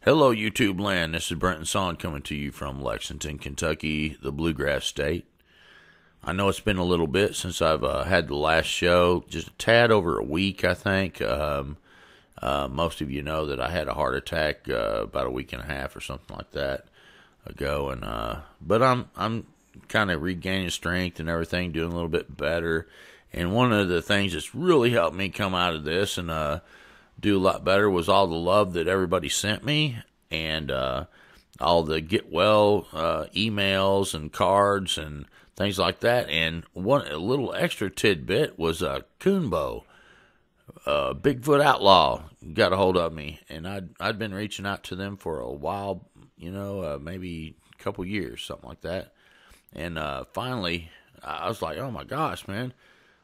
Hello, YouTube land. This is Brenton coming to you from Lexington, Kentucky, the Bluegrass State. I know it's been a little bit since I've had the last show, just a tad over a week, I think. Most of you know that I had a heart attack about a week and a half or something like that ago, and but I'm kind of regaining strength and everything, doing a little bit better. And one of the things that's really helped me come out of this and do a lot better was all the love that everybody sent me, and all the get well emails and cards and things like that. And a little extra tidbit was Coonbo, Bigfoot Outlaw, got a hold of me, and I'd been reaching out to them for a while, maybe a couple years, something like that. And finally, I was like, oh my gosh, man,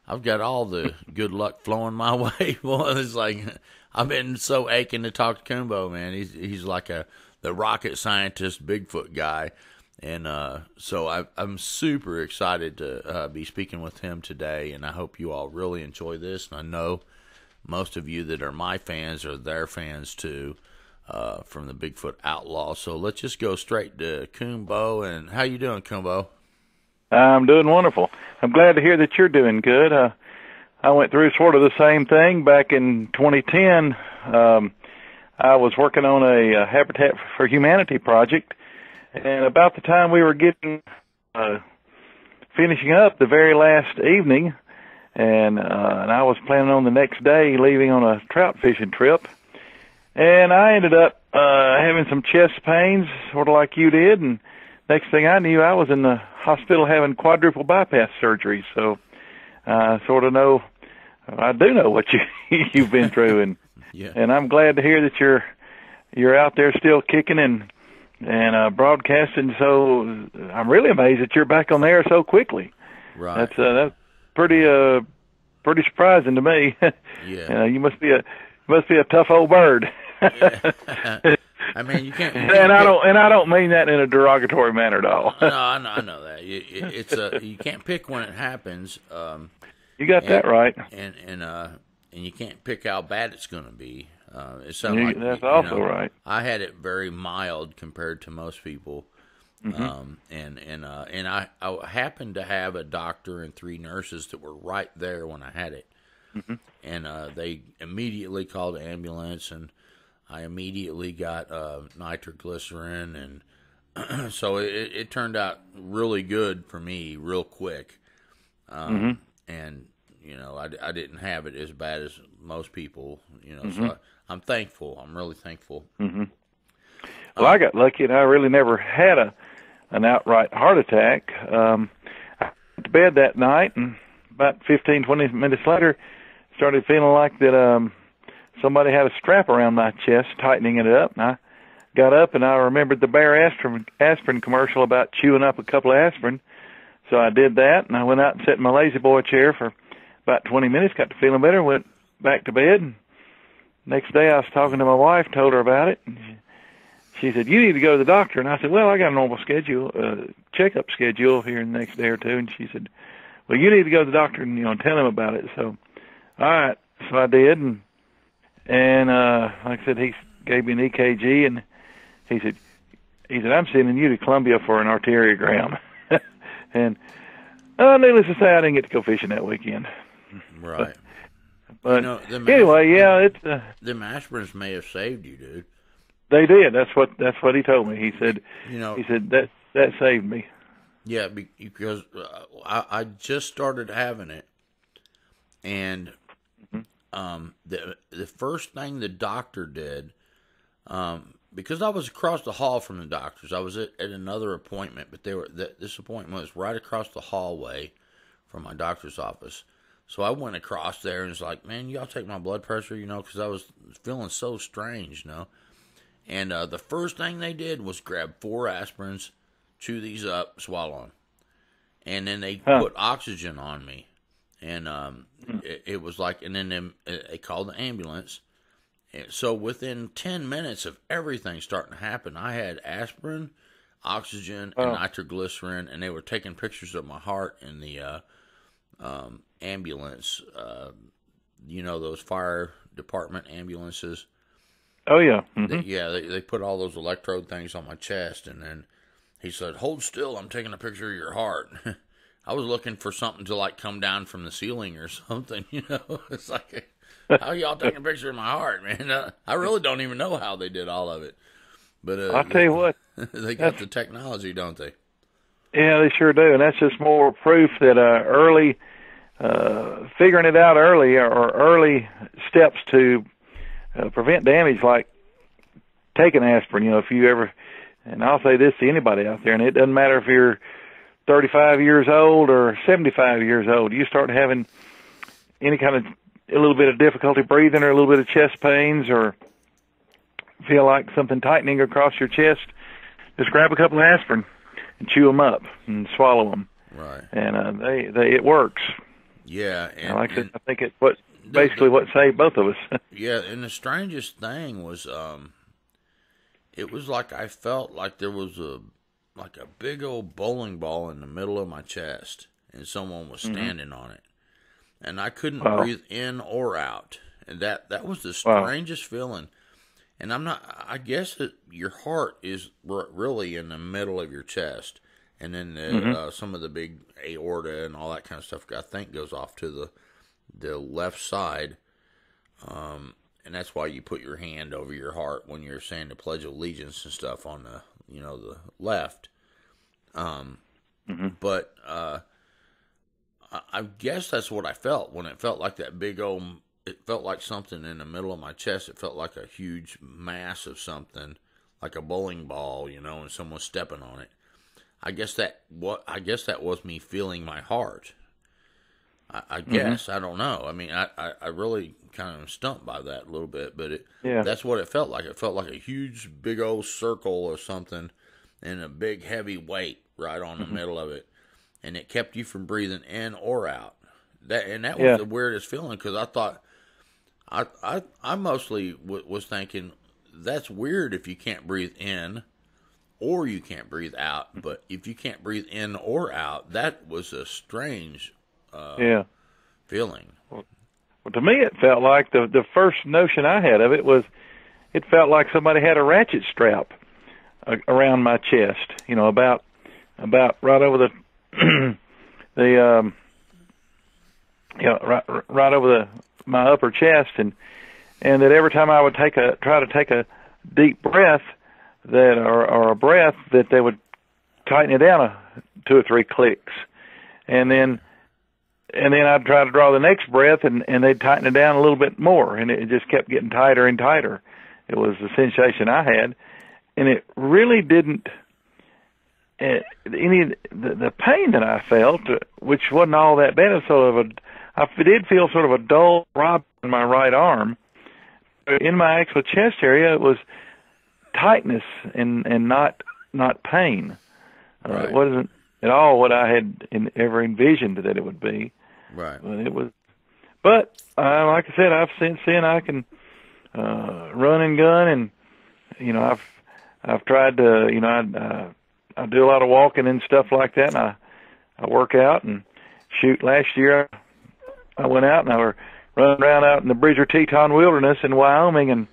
I've got all the good luck flowing my way. Well, it's like I've been so aching to talk to Coonbo, man. He's like the rocket scientist Bigfoot guy, and so I'm super excited to be speaking with him today. And I hope you all really enjoy this. And I know most of you that are my fans are their fans too, from the Bigfoot Outlaw. So let's just go straight to Coonbo. And how you doing, Coonbo? I'm doing wonderful. I'm glad to hear that you're doing good. I went through sort of the same thing back in 2010. I was working on a Habitat for Humanity project, and about the time we were getting finishing up the very last evening, and I was planning on the next day leaving on a trout fishing trip, and I ended up having some chest pains, sort of like you did, and next thing I knew, I was in the hospital having quadruple bypass surgery. So I sort of know, I do know what you've been through, and Yeah. and I'm glad to hear that you're out there still kicking and broadcasting. So I'm really amazed that you're back on the air so quickly. Right. That's pretty surprising to me. Yeah. You must be a tough old bird. Yeah. I mean, you can't. And I don't mean that in a derogatory manner at all. No, I know that. It's you can't pick when it happens. You got that right. And you can't pick how bad it's going to be. It sounds like that's also right. I had it very mild compared to most people. Mm-hmm. And I happened to have a doctor and 3 nurses that were right there when I had it. Mm-hmm. And they immediately called the ambulance, and I immediately got nitroglycerin, and so it turned out really good for me real quick. Mm-hmm. And, I didn't have it as bad as most people, Mm-hmm. so I'm thankful. I'm really thankful. Mm-hmm. Well, I got lucky, and I really never had an outright heart attack. I went to bed that night, and about 15, 20 minutes later, started feeling like that somebody had a strap around my chest, tightening it up. And I got up, and I remembered the Bayer aspirin commercial about chewing up a couple of aspirin. So I did that, and I went out and sat in my lazy boy chair for about 20 minutes, got to feeling better, went back to bed. And next day I was talking to my wife, told her about it, and she said, "You need to go to the doctor." And I said, "Well, I got a normal schedule, checkup schedule here in the next day or two." And she said, "Well, you need to go to the doctor and tell him about it." So, all right, so I did, and like I said, he gave me an EKG, and he said, "I'm sending you to Columbia for an arteriogram." And needless to say, I didn't get to go fishing that weekend. Right. But anyway, yeah, it's them aspirins may have saved you, dude. They did. That's what he told me. He said, he said that saved me. Yeah, because I just started having it, and the first thing the doctor did, because I was across the hall from the doctors, I was at another appointment, but this appointment was right across the hallway from my doctor's office. So I went across there and was like, "Man, y'all take my blood pressure, because I was feeling so strange, And the first thing they did was grab 4 aspirins, chew these up, swallow them, and then they put oxygen on me, and it was like, and then they called the ambulance. And so within 10 minutes of everything starting to happen, I had aspirin, oxygen, and nitroglycerin, and they were taking pictures of my heart in the ambulance. Those fire department ambulances. Oh, yeah. Mm-hmm. They put all those electrode things on my chest, and then he said, "Hold still, I'm taking a picture of your heart." I was looking for something to like come down from the ceiling or something, you know. It's like, how y'all taking a picture of my heart, man? I really don't even know how they did all of it. But I'll tell you what, they got the technology, don't they? Yeah, they sure do, and that's just more proof that figuring it out early, or early steps to prevent damage, like taking aspirin. You know, if you ever, and I'll say this to anybody out there, and it doesn't matter if you're 35 years old or 75 years old, you start having any kind of a little bit of difficulty breathing or a little bit of chest pains or feel like something tightening across your chest, just grab a couple of aspirin and chew them up and swallow them. Right. And it works. Yeah. And like I said, I think it's what saved both of us. Yeah, and the strangest thing was, it was like I felt like there was a big old bowling ball in the middle of my chest, and someone was standing on it, and I couldn't breathe in or out, and that was the strangest feeling. And I guess that your heart is really in the middle of your chest, and then some of the big aorta and all that kind of stuff, I think, goes off to the left side, and that's why you put your hand over your heart when you're saying the Pledge of Allegiance and stuff on the left. But I guess that's what I felt when it felt like that big old. It felt like something in the middle of my chest. It felt like a huge mass of something, like a bowling ball, and someone stepping on it. I guess that was me feeling my heart. I guess, I don't know. I mean, I really kind of stumped by that a little bit, but that's what it felt like. It felt like a huge, big old circle or something, and a big, heavy weight right on the middle of it, and it kept you from breathing in or out. That was the weirdest feeling, because I thought, I mostly was thinking, that's weird if you can't breathe in or you can't breathe out. But if you can't breathe in or out, that was a strange feeling. Well, to me, it felt like the first notion I had of it was, it felt like somebody had a ratchet strap around my chest. About right over right over my upper chest, and that every time I would try to take a deep breath, or a breath, that they would tighten it down 2 or 3 clicks, and then I'd try to draw the next breath, and they'd tighten it down a little bit more, and it just kept getting tighter and tighter. It was the sensation I had, and it really didn't. The pain that I felt, which wasn't all that bad, I did feel sort of a dull throb in my right arm. In my actual chest area, it was tightness and not pain. Right. It wasn't at all what I had ever envisioned that it would be. Right. It was, but like I said, since then I can run and gun, and I've tried to I do a lot of walking and stuff like that, and I work out and shoot. Last year I went out and I was running around out in the Bridger-Teton Wilderness in Wyoming, and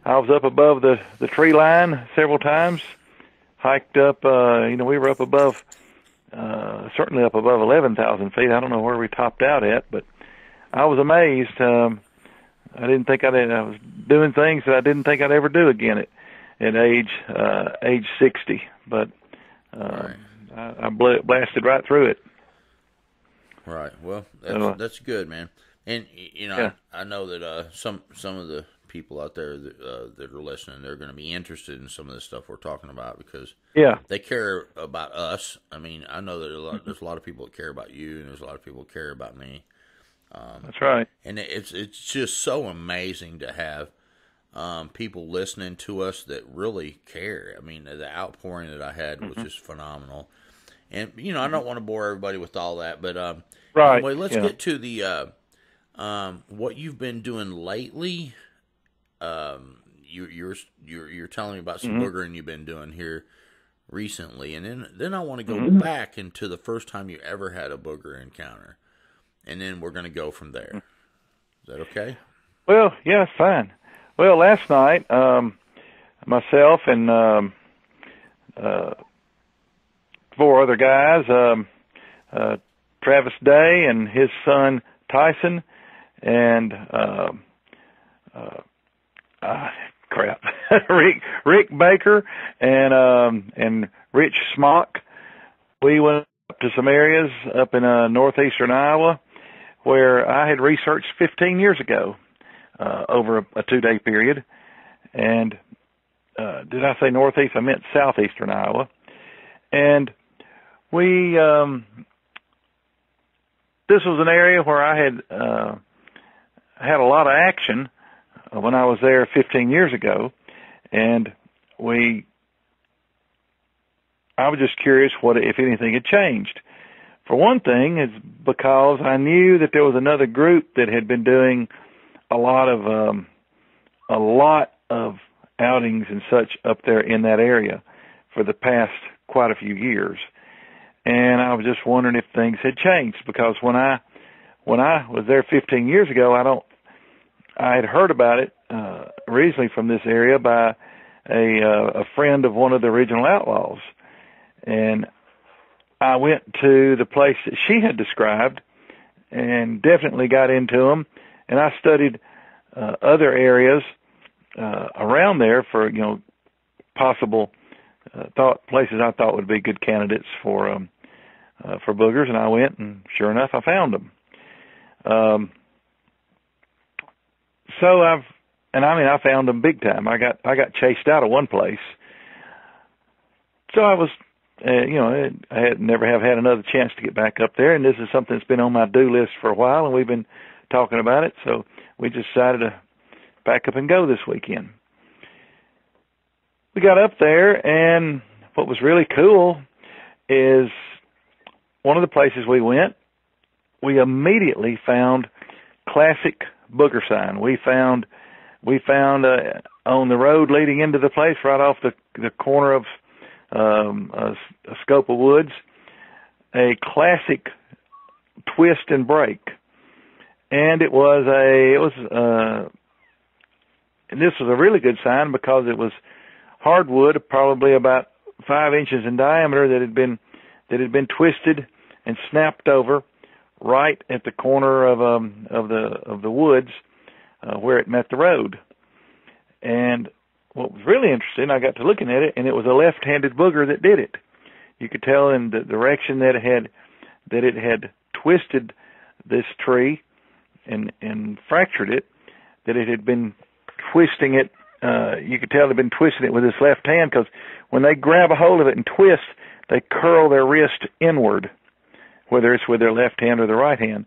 I was up above the tree line several times, hiked up, we were up above, certainly up above 11,000 feet. I don't know where we topped out at, but I was amazed. I didn't think I was doing things that I didn't think I'd ever do again at age 60, but right. I blasted right through it. Right. Well, that's good, man. And I know that some of the people out there that are listening, they're going to be interested in some of the stuff we're talking about, because they care about us. I mean, I know that there's a lot of people that care about you, and there's a lot of people that care about me. That's right. And it's just so amazing to have people listening to us that really care. I mean, the outpouring that I had was just phenomenal. And I don't want to bore everybody with all that, but right. Anyway, let's get to the what you've been doing lately. You're telling me about some boogering you've been doing here recently, and then I want to go back into the first time you ever had a booger encounter, and then we're going to go from there. Is that okay? Well, yeah, it's fine. Well, last night, myself and four other guys, Travis Day and his son Tyson, and Rick Baker and Rich Smock. We went up to some areas up in northeastern Iowa where I had researched 15 years ago over a 2-day period. And did I say northeast? I meant southeastern Iowa. And we this was an area where I had a lot of action when I was there 15 years ago, and I was just curious what, if anything, had changed. For one thing, it's because I knew that there was another group that had been doing a lot of outings and such up there in that area for the past quite a few years. And I was just wondering if things had changed, because when I was there 15 years ago, I had heard about it originally from this area by a friend of one of the original outlaws. And I went to the place that she had described and definitely got into them. And I studied other areas around there for, possible places I thought would be good candidates for boogers. And I went, and sure enough, I found them. I found them big time. I got chased out of one place. So I was, I had never have had another chance to get back up there, and this is something that's been on my do list for a while, and we've been talking about it. So we just decided to back up and go this weekend. We got up there, and what was really cool is one of the places we went, we immediately found classic booger sign. We found on the road leading into the place, right off the corner of a scope of woods, a classic twist and break. And this was a really good sign because it was hardwood, probably about 5 inches in diameter, that had been twisted and snapped over right at the corner of the woods where it met the road. And what was really interesting, I got to looking at it, and it was a left-handed booger that did it. You could tell in the direction that it had twisted this tree and fractured it, that it had been twisting it. You could tell it had been twisting it with its left hand, because when they grab a hold of it and twist, they curl their wrist inward, whether it's with their left hand or the right hand.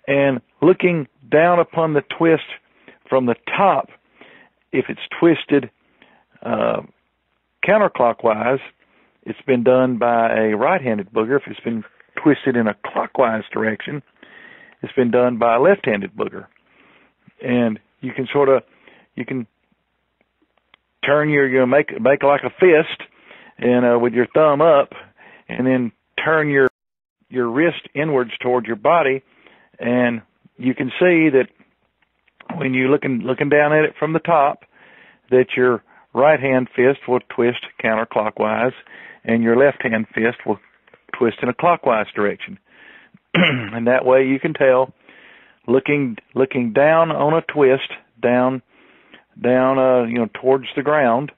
And looking down upon the twist from the top, if it's twisted counterclockwise, it's been done by a right-handed booger. If it's been twisted in a clockwise direction, it's been done by a left-handed booger. And you can turn make like a fist, and with your thumb up, and then turn your wrist inwards toward your body, and you can see that when you're looking down at it from the top, that your right hand fist will twist counterclockwise, and your left hand fist will twist in a clockwise direction. And that way you can tell, looking down on a twist, down towards the ground.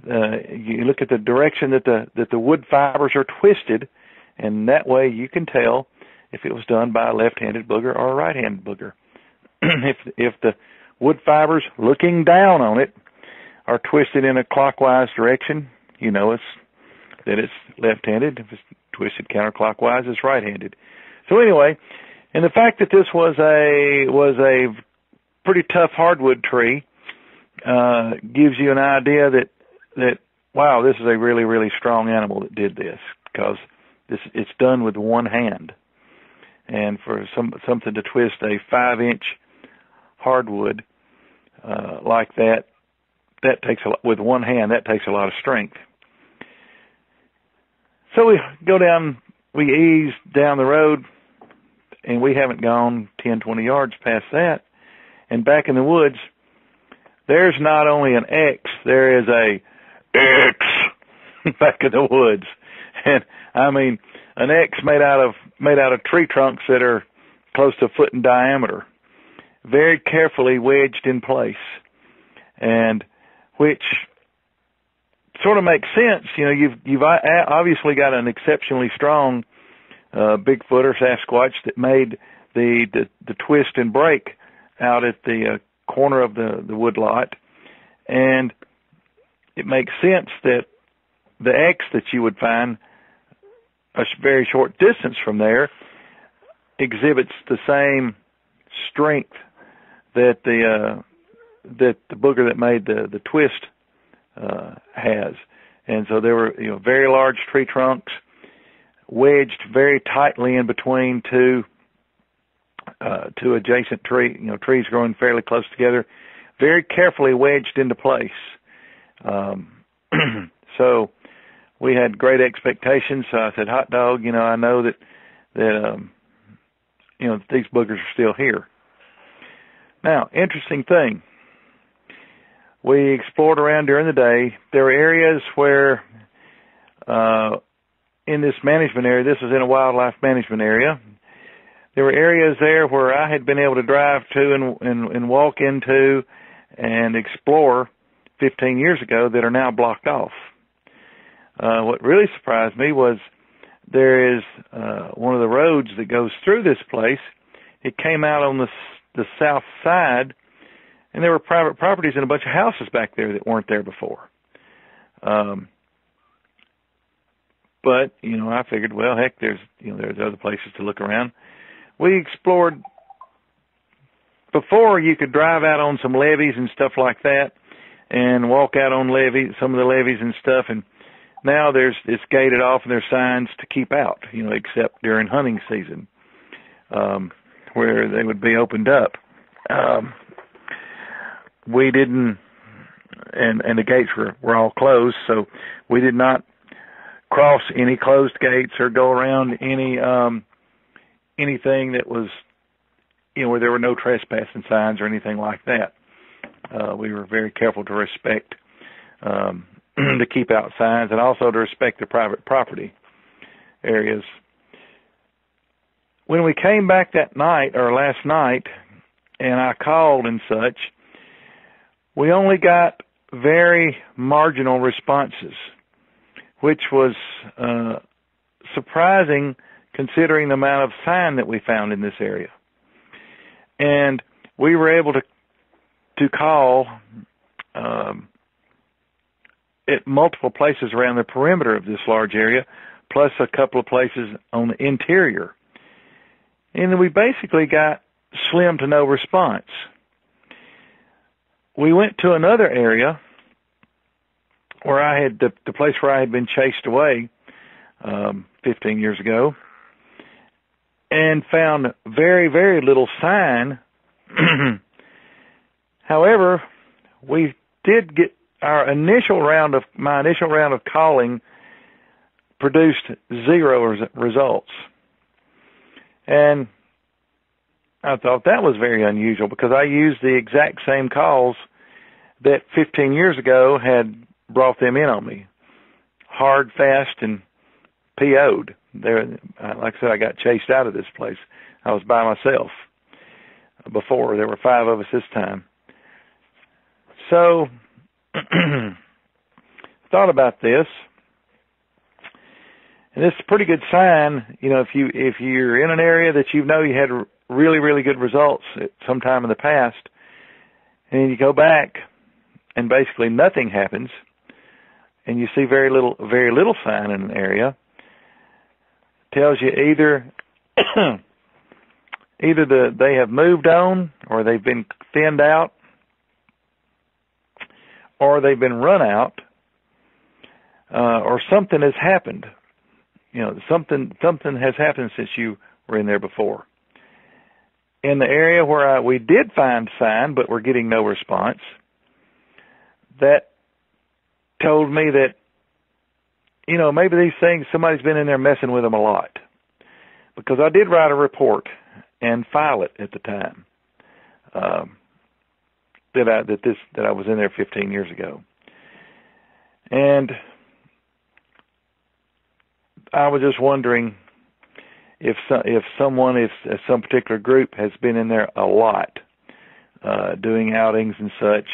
You look at the direction that the wood fibers are twisted, and that way you can tell if it was done by a left-handed booger or a right-handed booger. If the wood fibers looking down on it are twisted in a clockwise direction, it's left-handed. If it's twisted counterclockwise, it's right-handed. So anyway, and the fact that this was a pretty tough hardwood tree gives you an idea that wow, this is a really, really strong animal that did this, because it's done with one hand. And for something to twist a 5-inch hardwood like that takes with one hand, that takes a lot of strength. So we ease down the road, and we haven't gone 10, 20 yards past that. And back in the woods, there's not only an X, there is a X back in the woods. And I mean, an X made out of tree trunks that are close to a foot in diameter, very carefully wedged in place, and which sort of makes sense. You know, you've obviously got an exceptionally strong Bigfoot or Sasquatch that made the twist and break out at the corner of the woodlot, and it makes sense that the X that you would find a very short distance from there exhibits the same strength that the booger that made the twist has. And so there were, you know, very large tree trunks wedged very tightly in between two adjacent trees growing fairly close together, very carefully wedged into place. So we had great expectations. So I said, hot dog, you know, I know that you know, these boogers are still here. Now, interesting thing. We explored around during the day. There were areas where, in this management area, this was in a wildlife management area, there were areas there where I had been able to drive to and walk into and explore 15 years ago that are now blocked off. What really surprised me was there is one of the roads that goes through this place. It came out on the south side, and there were private properties and a bunch of houses back there that weren't there before. But, you know, I figured, well, heck, there's other places to look around. We explored. Before, you could drive out on some levees and stuff like that and walk out on some of the levees and stuff, and now it's gated off and there's signs to keep out, you know, except during hunting season, where they would be opened up. We didn't, and the gates were all closed, so we did not cross any closed gates or go around anything that was, you know, where there were no trespassing signs or anything like that. We were very careful to respect the keep out signs and also to respect the private property areas. When we came back that night or last night and I called and such, we only got very marginal responses, which was surprising considering the amount of sign that we found in this area. And we were able to call at multiple places around the perimeter of this large area, plus a couple of places on the interior. And then we basically got slim to no response. We went to another area where I had the place where I had been chased away 15 years ago, and found very, very little sign. However, we did get my initial round of calling produced 0 results. And I thought that was very unusual because I used the exact same calls that 15 years ago had brought them in on me. Hard, fast, and PO'd. There, like I said, I got chased out of this place. I was by myself before. There were 5 of us this time. So, thought about this, and this is a pretty good sign. You know, if you're in an area that you know you had really, really good results at some time in the past, and you go back and basically nothing happens, and you see very little sign in an area, tells you either they have moved on, or they've been thinned out, or they've been run out, or something has happened. You know, something has happened since you were in there before. In the area where we did find sign, but we're getting no response, that told me that, you know, maybe these things, somebody's been in there messing with them a lot. Because I did write a report and file it at the time. that I was in there 15 years ago. And I was just wondering if some particular group has been in there a lot, doing outings and such.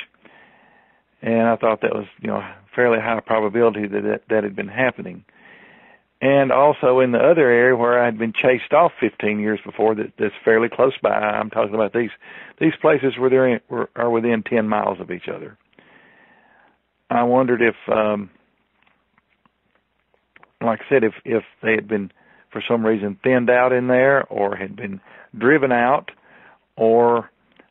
And I thought that was, fairly high probability that had been happening. And also in the other area where I had been chased off 15 years before, that's fairly close by. I'm talking about these places where are within 10 miles of each other. I wondered if, like I said, if they had been for some reason thinned out in there, or had been driven out, or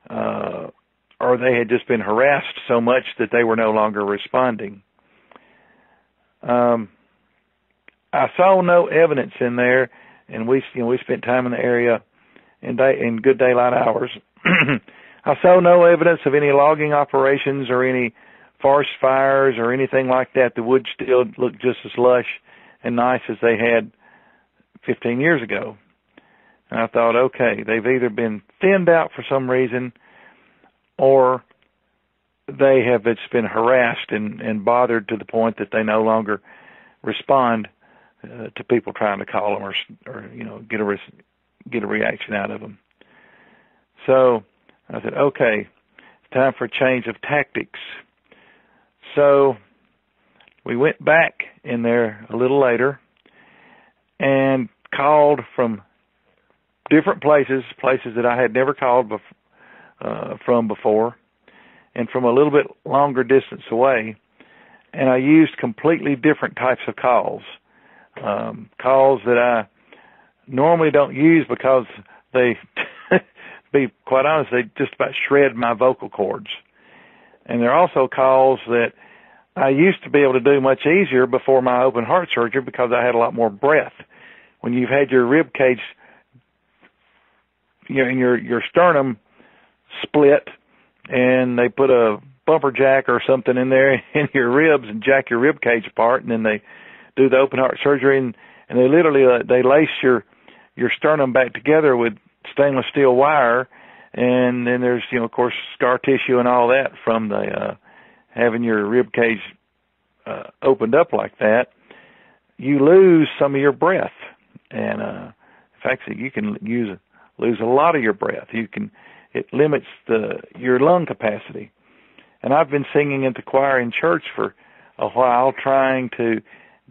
they had just been harassed so much that they were no longer responding. I saw no evidence in there, and we spent time in the area in good daylight hours. I saw no evidence of any logging operations or any forest fires or anything like that. The woods still looked just as lush and nice as they had 15 years ago. And I thought, okay, they've either been thinned out for some reason, or they have just been harassed and bothered to the point that they no longer respond to people trying to call them or get a reaction out of them. So I said, okay, it's time for a change of tactics. So we went back in there a little later and called from different places that I had never called from before, and from a little bit longer distance away. And I used completely different types of calls. Calls that I normally don't use because they, to be quite honest, they just about shred my vocal cords. And they're also calls that I used to be able to do much easier before my open heart surgery because I had a lot more breath. When you've had your rib cage, and your sternum split, and they put a bumper jack or something in there in your ribs and jack your rib cage apart, and then they do the open heart surgery, and they literally they lace your sternum back together with stainless steel wire, and then there's of course scar tissue and all that from the having your rib cage opened up like that. You lose some of your breath, and in fact you can lose a lot of your breath. It limits your lung capacity. And I've been singing at the choir in church for a while, trying to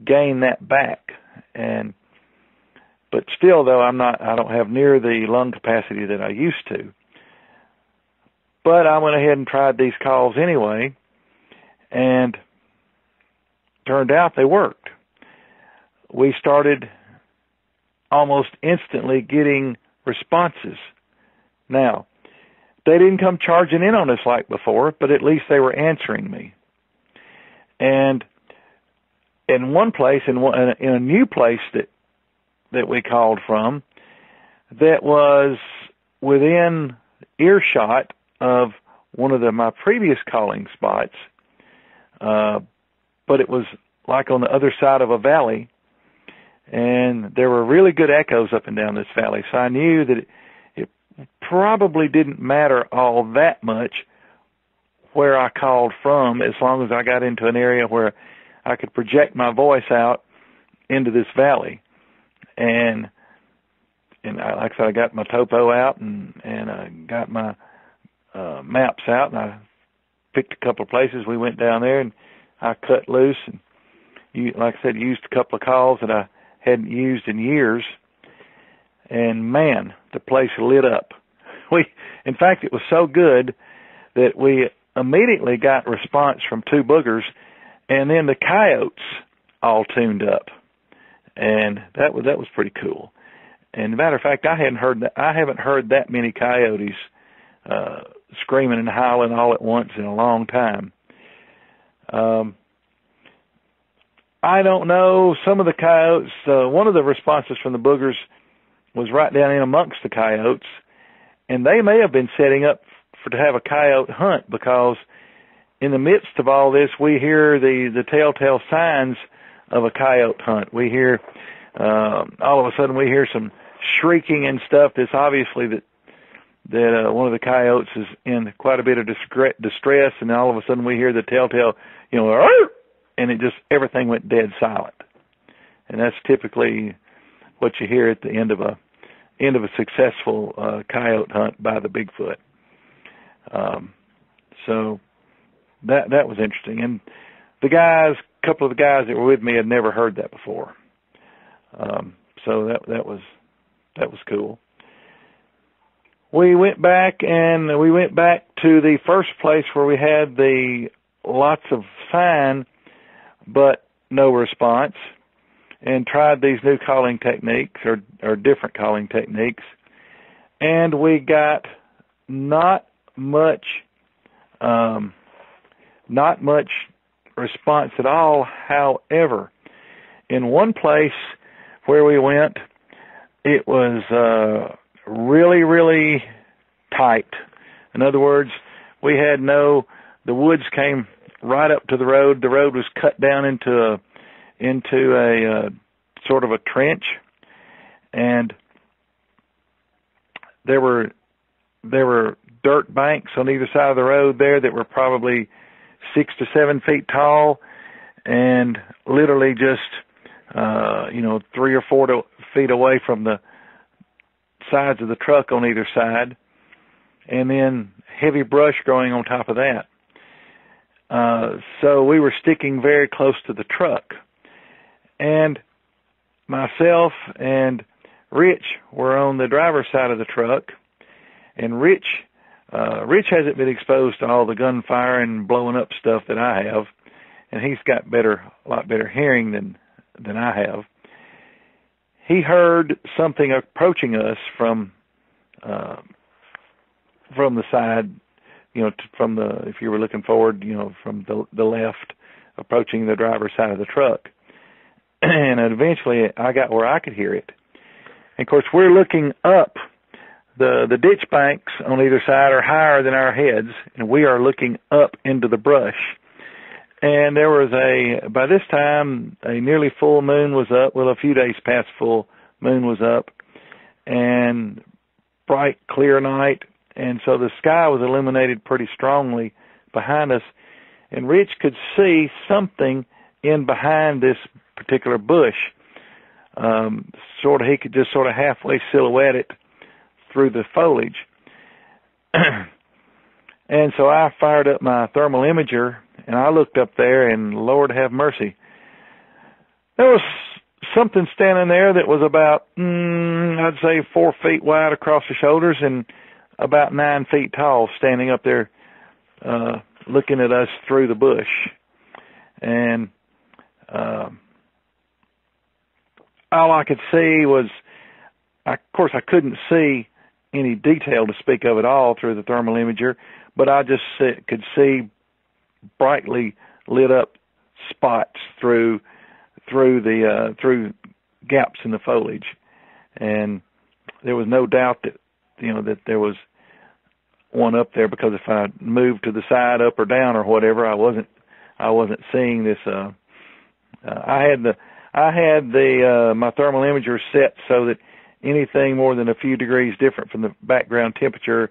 gain that back. But still, though, I don't have near the lung capacity that I used to. But I went ahead and tried these calls anyway, and turned out they worked. We started almost instantly getting responses. Now, they didn't come charging in on us like before, but at least they were answering me. And in one place, in a new place that we called from, that was within earshot of one of my previous calling spots, but it was like on the other side of a valley, and there were really good echoes up and down this valley, so I knew that it probably didn't matter all that much where I called from, as long as I got into an area where I could project my voice out into this valley. And like I said, I got my topo out and I got my maps out, and I picked a couple of places. We went down there and I cut loose, and like I said, used a couple of calls that I hadn't used in years. And man, the place lit up. In fact, it was so good that we immediately got response from 2 boogers, and then the coyotes all tuned up, and that was pretty cool. And as a matter of fact, I haven't heard that many coyotes screaming and howling all at once in a long time. I don't know. Some of the coyotes, one of the responses from the boogers was right down in amongst the coyotes, and they may have been setting up to have a coyote hunt, because in the midst of all this, we hear the telltale signs of a coyote hunt. We hear, all of a sudden we hear some shrieking and stuff. That's obviously that one of the coyotes is in quite a bit of distress, and all of a sudden we hear the telltale, "Arr!" and it just, everything went dead silent. And that's typically what you hear at the end of a successful coyote hunt by the Bigfoot. So that was interesting. And a couple of the guys that were with me had never heard that before. So that was cool. We went back to the first place where we had the lots of sign, but no response, and tried these new calling techniques or different calling techniques, and we got not much response at all. However, in one place where we went, it was really, really tight. In other words, we had the woods came right up to the road. The road was cut down into a sort of a trench, and there were dirt banks on either side of the road there that were probably 6 to 7 feet tall, and literally just 3 or 4 feet away from the sides of the truck on either side, and then heavy brush growing on top of that. So we were sticking very close to the truck, and myself and Rich were on the driver's side of the truck, and Rich hasn't been exposed to all the gunfire and blowing up stuff that I have, and he's got a lot better hearing than I have. He heard something approaching us from the side, if you were looking forward, from the left, approaching the driver's side of the truck. And eventually I got where I could hear it. And of course, we're looking up. The ditch banks on either side are higher than our heads, and we are looking up into the brush. And there was by this time, a nearly full moon was up. Well, a few days past full moon was up, and bright, clear night. And so the sky was illuminated pretty strongly behind us. And Rich could see something in behind this particular bush. He could just sort of halfway silhouette it through the foliage. And so I fired up my thermal imager, and I looked up there, and Lord have mercy, there was something standing there that was about, I'd say 4 feet wide across the shoulders and about 9 feet tall, standing up there looking at us through the bush. And all I could see was, of course, I couldn't see any detail to speak of at all through the thermal imager, but I just could see brightly lit up spots through gaps in the foliage, and there was no doubt that that there was one up there, because if I moved to the side, up or down or whatever, I wasn't seeing this. I had my thermal imager set so that anything more than a few degrees different from the background temperature,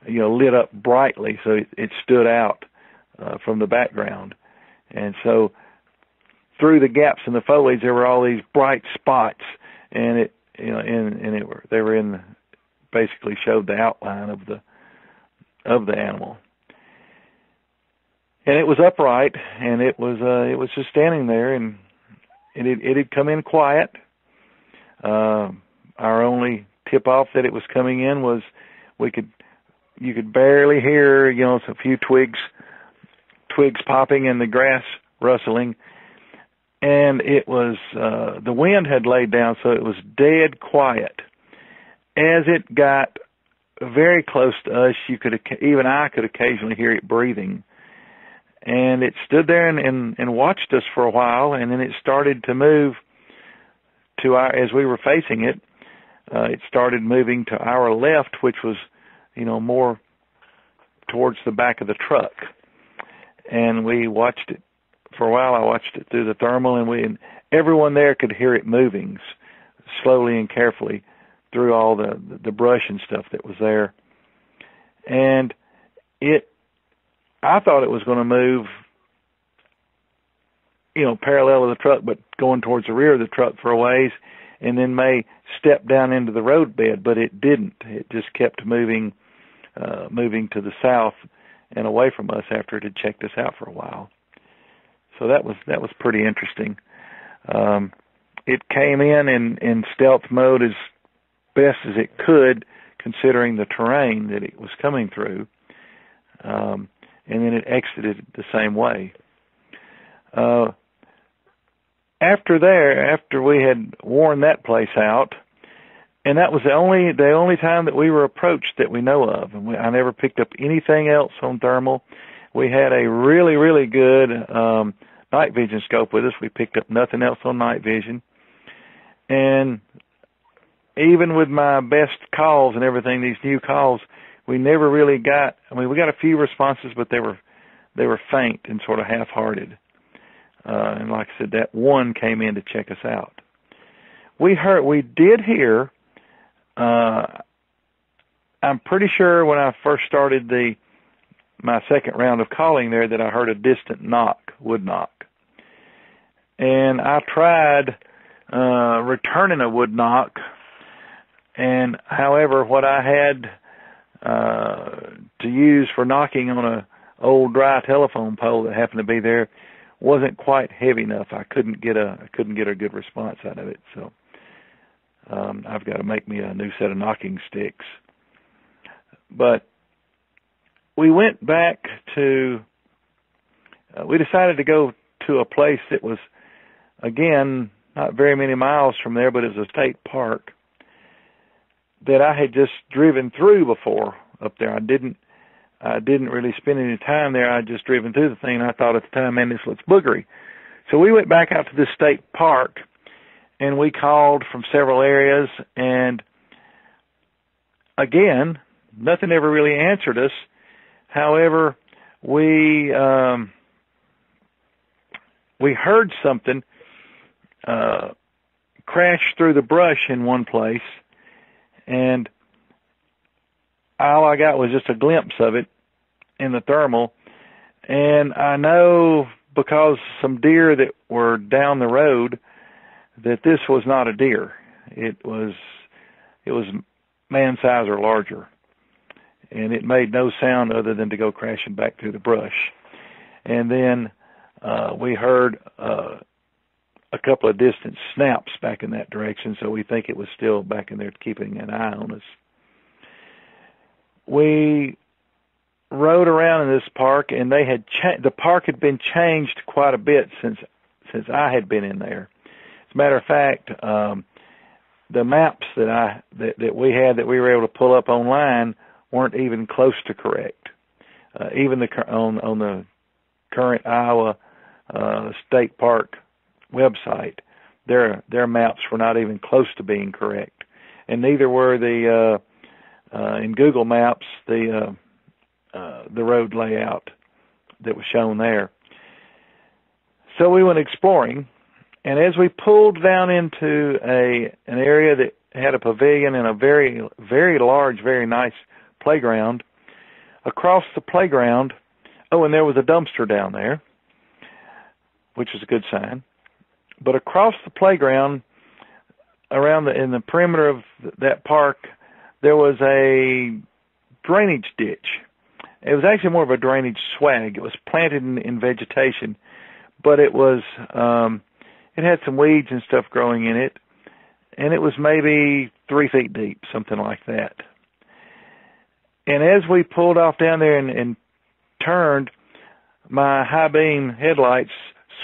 lit up brightly, so it stood out from the background. And so through the gaps in the foliage, there were all these bright spots, and basically showed the outline of the animal. And it was upright, and it was just standing there, and it had come in quiet. Our only tip off that it was coming in was you could barely hear, a few twigs popping and the grass rustling. And it was, the wind had laid down, so it was dead quiet. As it got very close to us, even I could occasionally hear it breathing. And it stood there and watched us for a while, and then it started to move as we were facing it. It started moving to our left, which was, more towards the back of the truck. And we watched it for a while. I watched it through the thermal, and everyone there could hear it moving slowly and carefully through all the brush and stuff that was there. and I thought it was going to move, parallel to the truck, but going towards the rear of the truck for a ways, and then may step down into the roadbed, but it didn't. It just kept moving to the south and away from us after it had checked us out for a while. So that was pretty interesting. It came in stealth mode as best as it could, considering the terrain that it was coming through, and then it exited the same way. After we had worn that place out, and that was the only time that we were approached that we know of, and I never picked up anything else on thermal. We had a really, really good night vision scope with us. We picked up nothing else on night vision, and even with my best calls and everything, these new calls, we never really got. We got a few responses, but they were faint and sort of half-hearted. And like I said, that one came in to check us out. We did hear. I'm pretty sure when I first started my second round of calling there that I heard a distant wood knock. And I tried returning a wood knock, and however, what I had to use for knocking on a old dry telephone pole that happened to be there wasn't quite heavy enough. I couldn't get a good response out of it. So I've got to make me a new set of knocking sticks. But we went back to. We decided to go to a place that was, again, not very many miles from there, but it was a state park that I had just driven through before up there. I didn't really spend any time there. I just driven through the thing, and I thought at the time, man, this looks boogery. So we went back out to this state park, and we called from several areas, and again, nothing ever really answered us. However, we heard something crash through the brush in one place, and all I got was just a glimpse of it in the thermal. And I know because some deer that were down the road that this was not a deer. It was man size or larger. And it made no sound other than to go crashing back through the brush. And then we heard a couple of distant snaps back in that direction, so we think it was still back in there keeping an eye on us. We rode around in this park, and the park had been changed quite a bit since I had been in there. As a matter of fact, the maps that we had that we were able to pull up online weren't even close to correct. Even on the current Iowa State Park website, their maps were not even close to being correct, and neither were the in Google Maps the road layout that was shown there. So we went exploring, and as we pulled down into an area that had a pavilion and a very, very large, very nice playground, across the playground, and there was a dumpster down there, which is a good sign. But across the playground, in the perimeter of that park, there was a drainage ditch. It was actually more of a drainage swag. It was planted in vegetation, but it had some weeds and stuff growing in it, and it was maybe 3 feet deep, something like that. And as we pulled off down there and turned, my high beam headlights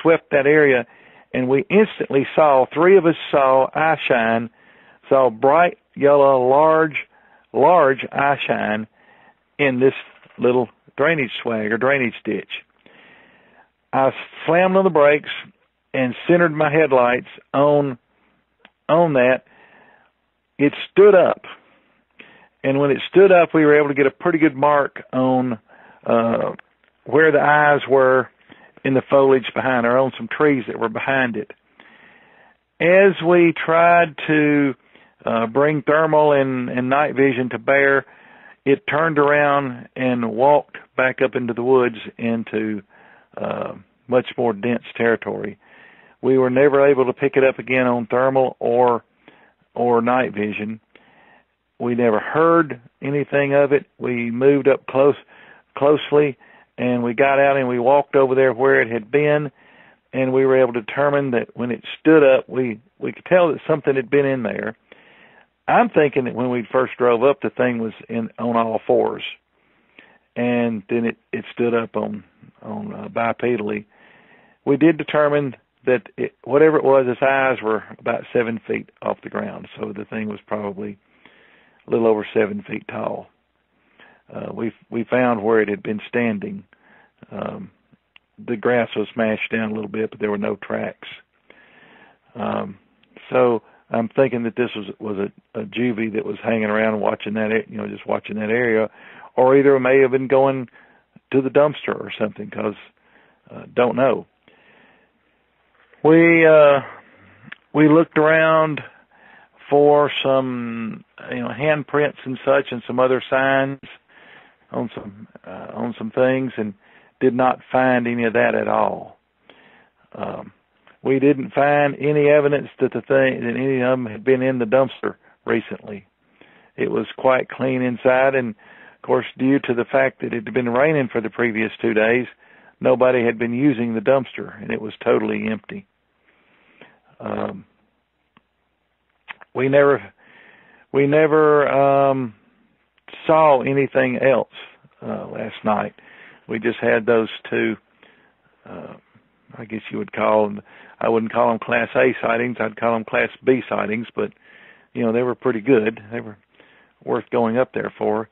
swept that area, and we instantly saw, 3 of us saw eye shine, saw bright yellow, large eye shine in this little drainage swag or drainage ditch. I slammed on the brakes and centered my headlights on that. It stood up. And when it stood up, we were able to get a pretty good mark on where the eyes were in the foliage behind, or on some trees that were behind it. As we tried to bring thermal and night vision to bear, it turned around and walked back up into the woods into much more dense territory. We were never able to pick it up again on thermal or night vision. We never heard anything of it. We moved up closely, and we got out and we walked over there where it had been, and we were able to determine that when it stood up, we could tell that something had been in there. I'm thinking that when we first drove up, the thing was on all fours, and then it stood up on bipedally. We did determine that whatever it was, its eyes were about 7 feet off the ground, so the thing was probably a little over 7 feet tall. We found where it had been standing. The grass was smashed down a little bit, but there were no tracks. So I'm thinking that this was a juvie that was hanging around watching that, just watching that area, or either it may have been going to the dumpster or something, because don't know. We looked around for some handprints and such, and some other signs on some things, and did not find any of that at all. We didn't find any evidence that any of them had been in the dumpster recently. It was quite clean inside, and of course, due to the fact that it had been raining for the previous 2 days, nobody had been using the dumpster, and it was totally empty. We never saw anything else last night. We just had those two. I guess you would call them. I wouldn't call them Class A sightings. I'd call them Class B sightings. But they were pretty good. They were worth going up there for.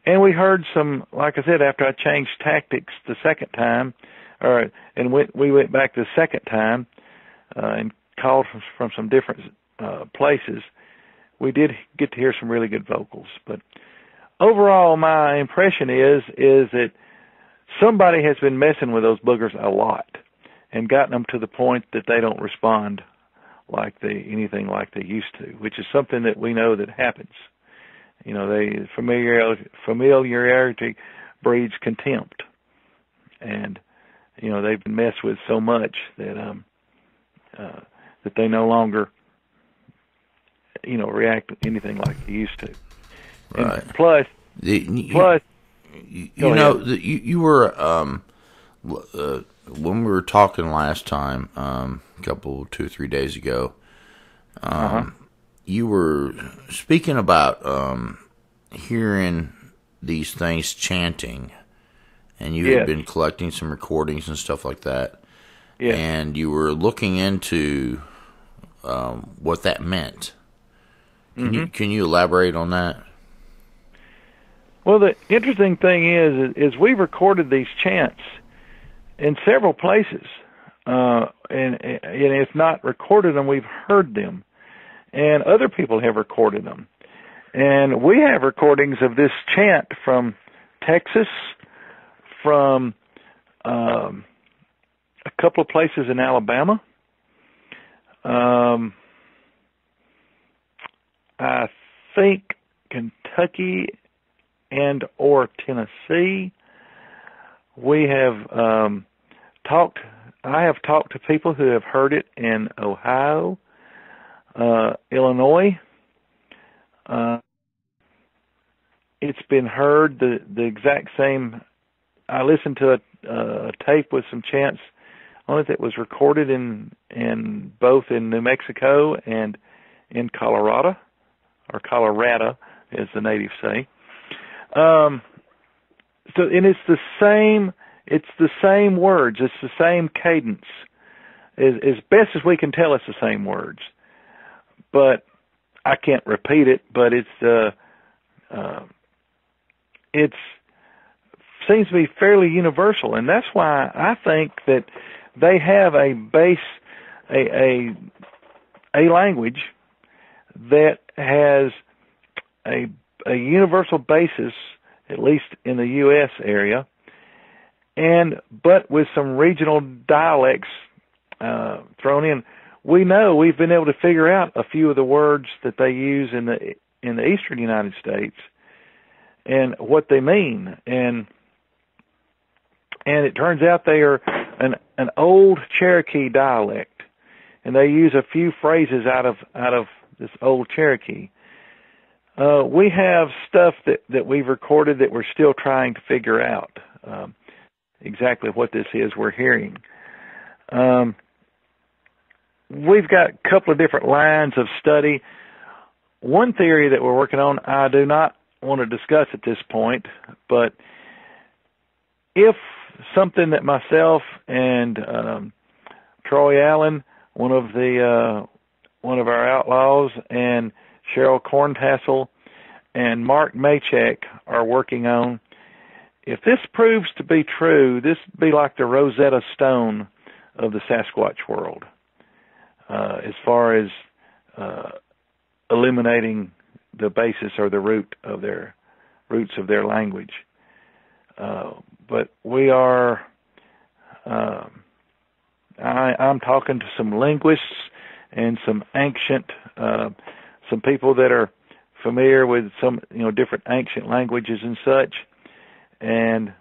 And we heard some. Like I said, after I changed tactics the second time, we went back the second time and called from some different places. We did get to hear some really good vocals. But overall, my impression is that somebody has been messing with those boogers a lot and gotten them to the point that they don't respond like anything like they used to, which is something that we know that happens. Familiarity breeds contempt, and they've been messed with so much that that they no longer react to anything like they used to. Right. And plus, you were when we were talking last time, a couple 2 or 3 days ago, you were speaking about hearing these things chanting, and you had been collecting some recordings and stuff like that. Yes. And you were looking into what that meant. Can you elaborate on that? Well, the interesting thing is we've recorded these chants in several places, and if not recorded them, we've heard them, and other people have recorded them. And we have recordings of this chant from Texas, from a couple of places in Alabama. I think Kentucky and or Tennessee. We have I have talked to people who have heard it in Ohio, Illinois. It's been heard the exact same. I listened to a tape with some chants on it that was recorded in both in New Mexico and in Colorado, or Colorado, as the natives say. And it's the same. It's the same words. It's the same cadence. As best as we can tell, it's the same words. But I can't repeat it. But it seems to be fairly universal, and that's why I think that they have a base, a language that has a universal basis, at least in the U.S. area, but with some regional dialects thrown in. We've been able to figure out a few of the words that they use in the eastern United States, and what they mean. And it turns out they are an old Cherokee dialect, and they use a few phrases out of this old Cherokee. We have stuff that we've recorded that we're still trying to figure out exactly what this is we're hearing. We've got a couple of different lines of study. One theory that we're working on, I do not want to discuss at this point, but if something that myself and Troy Allen, one of our outlaws, and Cheryl Corntassel and Mark Maychek are working on, if this proves to be true, this would be like the Rosetta Stone of the Sasquatch world, as far as eliminating the basis or the roots of their language. But we are, I'm talking to some linguists and some people that are familiar with some, different ancient languages and such, and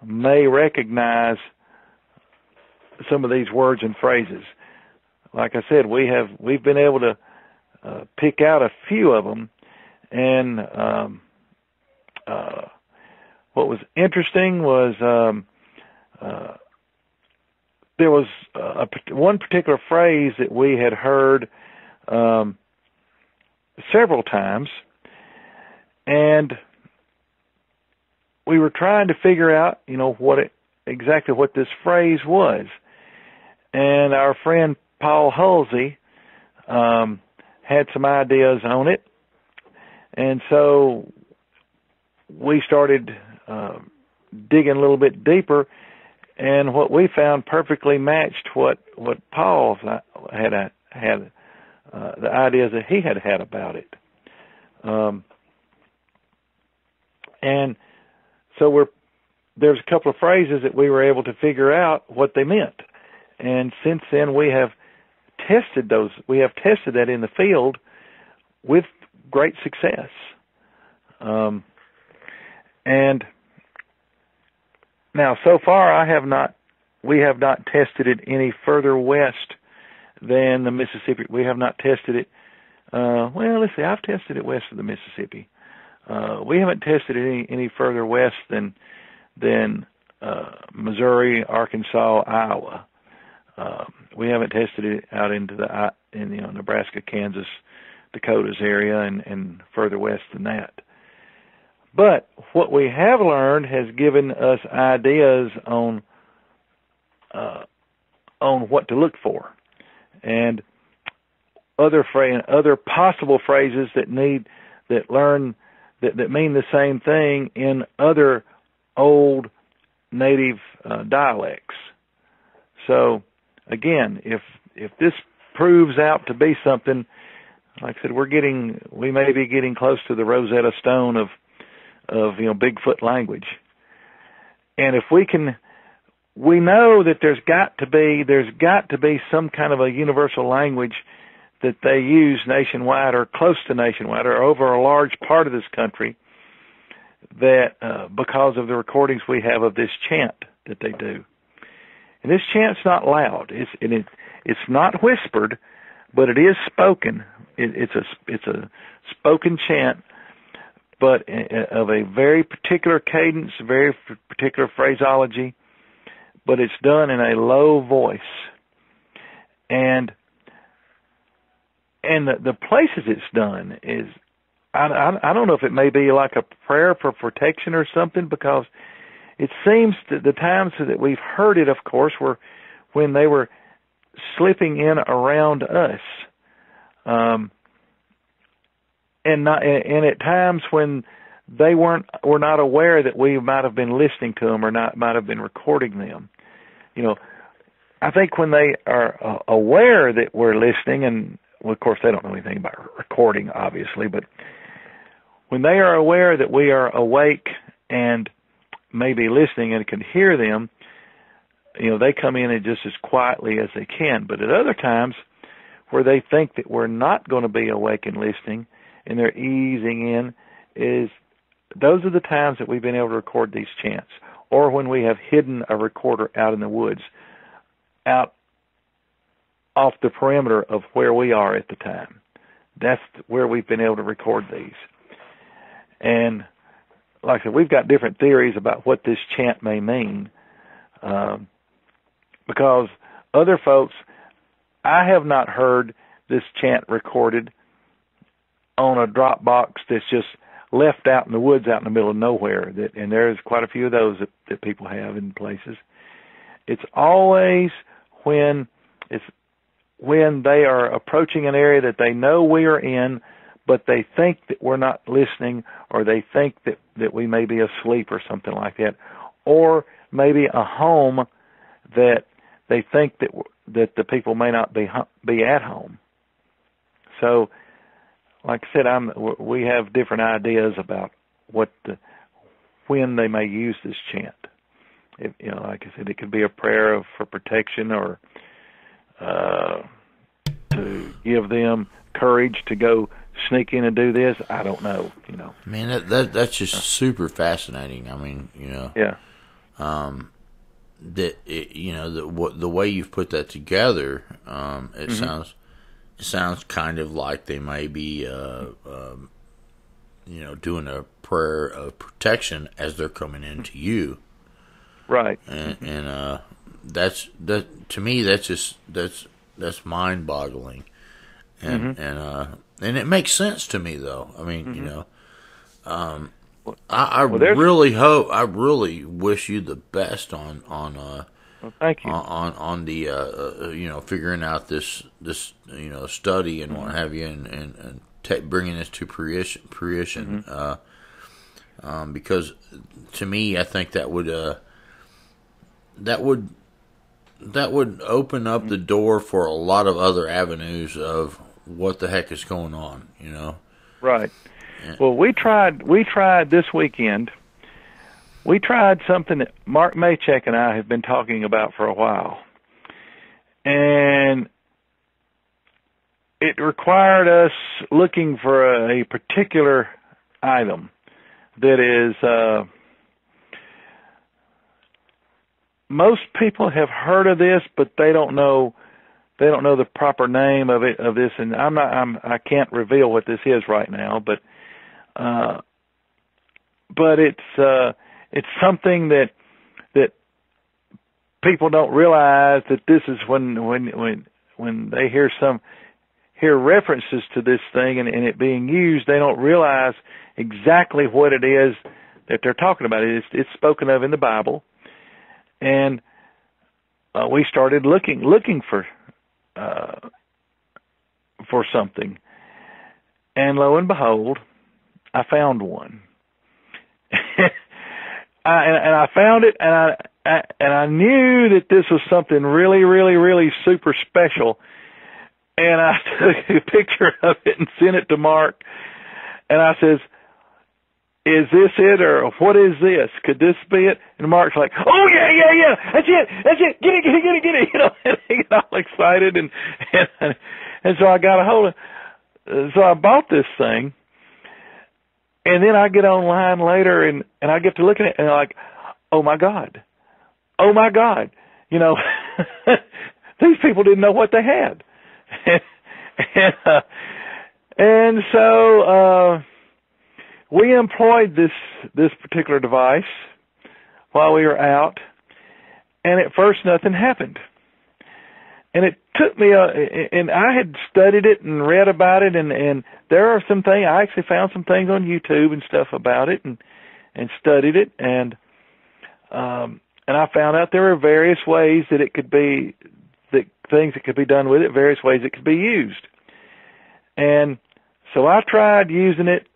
may recognize some of these words and phrases. Like I said, we've been able to pick out a few of them, and what was interesting was there was one particular phrase that we had heard several times, and we were trying to figure out, exactly what this phrase was. And our friend Paul Hulsey had some ideas on it, and so we started digging a little bit deeper, and what we found perfectly matched what Paul had the ideas that he had about it. And so there's a couple of phrases that we were able to figure out what they meant. And since then we have tested those. We have tested that in the field with great success. And now, so far, we have not tested it any further west than the Mississippi. We have not tested it. Let's see. I've tested it west of the Mississippi. We haven't tested it any further west than Missouri, Arkansas, Iowa. We haven't tested it out into Nebraska, Kansas, Dakotas area, and further west than that. But what we have learned has given us ideas on what to look for, and other possible phrases that mean the same thing in other old native dialects. So again, if this proves out to be something, like I said, we may be getting close to the Rosetta Stone of Bigfoot language. And if we know that there's got to be some kind of a universal language that they use nationwide or close to nationwide or over a large part of this country, that because of the recordings we have of this chant that they do. And this chant's not loud. It's not whispered, but it is spoken. It's a spoken chant, but of a very particular cadence, very particular phraseology, but it's done in a low voice. And the places it's done is, I don't know if it may be like a prayer for protection or something, because it seems that the times that we've heard it, of course, were when they were slipping in around us. And at times when they were not aware that we might have been listening to them or might have been recording them. I think when they are aware that we're listening, and well, of course they don't know anything about recording, obviously, but when they are aware that we are awake and maybe listening and can hear them, they come in and just as quietly as they can. But at other times where they think that we're not going to be awake and listening, and they're easing in, is those are the times that we've been able to record these chants, or when we have hidden a recorder out in the woods, out off the perimeter of where we are at the time. That's where we've been able to record these. And like I said, we've got different theories about what this chant may mean, because other folks, I have not heard this chant recorded on a drop box that's just left out in the woods out in the middle of nowhere. And there's quite a few of those that people have in places. It's always when they are approaching an area that they know we are in, but they think that we're not listening, or they think that we may be asleep or something like that, or maybe a home that they think that the people may not be at home. So, like I said, we have different ideas about when they may use this chant. Like I said, it could be a prayer for protection, or to give them courage to go sneak in and do this. I don't know. Man, that's just super fascinating. I mean, Yeah. The way you've put that together, it sounds kind of like they may be, doing a prayer of protection as they're coming into you. Right. And that's to me, that's mind-boggling, and it makes sense to me, though. I mean, I really wish you the best on thank you. on the figuring out this study and what have you, and bringing this to fruition. Because to me, I think that would open up the door for a lot of other avenues of what the heck is going on. Right. Well, we tried this weekend. We tried something that Mark Maychek and I have been talking about for a while. And it required us looking for a particular item that is, most people have heard of this, but they don't know the proper name of this, and I can't reveal what this is right now, but it's something that people don't realize, that this is when they hear references to this thing and it being used, they don't realize exactly what it is that they're talking about. It's spoken of in the Bible, and we started looking for something, and lo and behold, I found one. I found it, and I knew that this was something really, really, really super special. And I took a picture of it and sent it to Mark. And I says, "Is this it, or what is this? Could this be it?" And Mark's like, "Oh yeah, that's it, get it." And he got all excited, and so I got a hold of. So I bought this thing. And then I get online later, and I get to looking at it, and I'm like, oh my God. These people didn't know what they had. And so we employed this particular device while we were out, and at first nothing happened. And it took me, and I had studied it and read about it, and there are some things, I actually found some things on YouTube and stuff about it, and studied it, and I found out there were various ways that it could be, things that could be done with it, various ways it could be used. And so I tried using it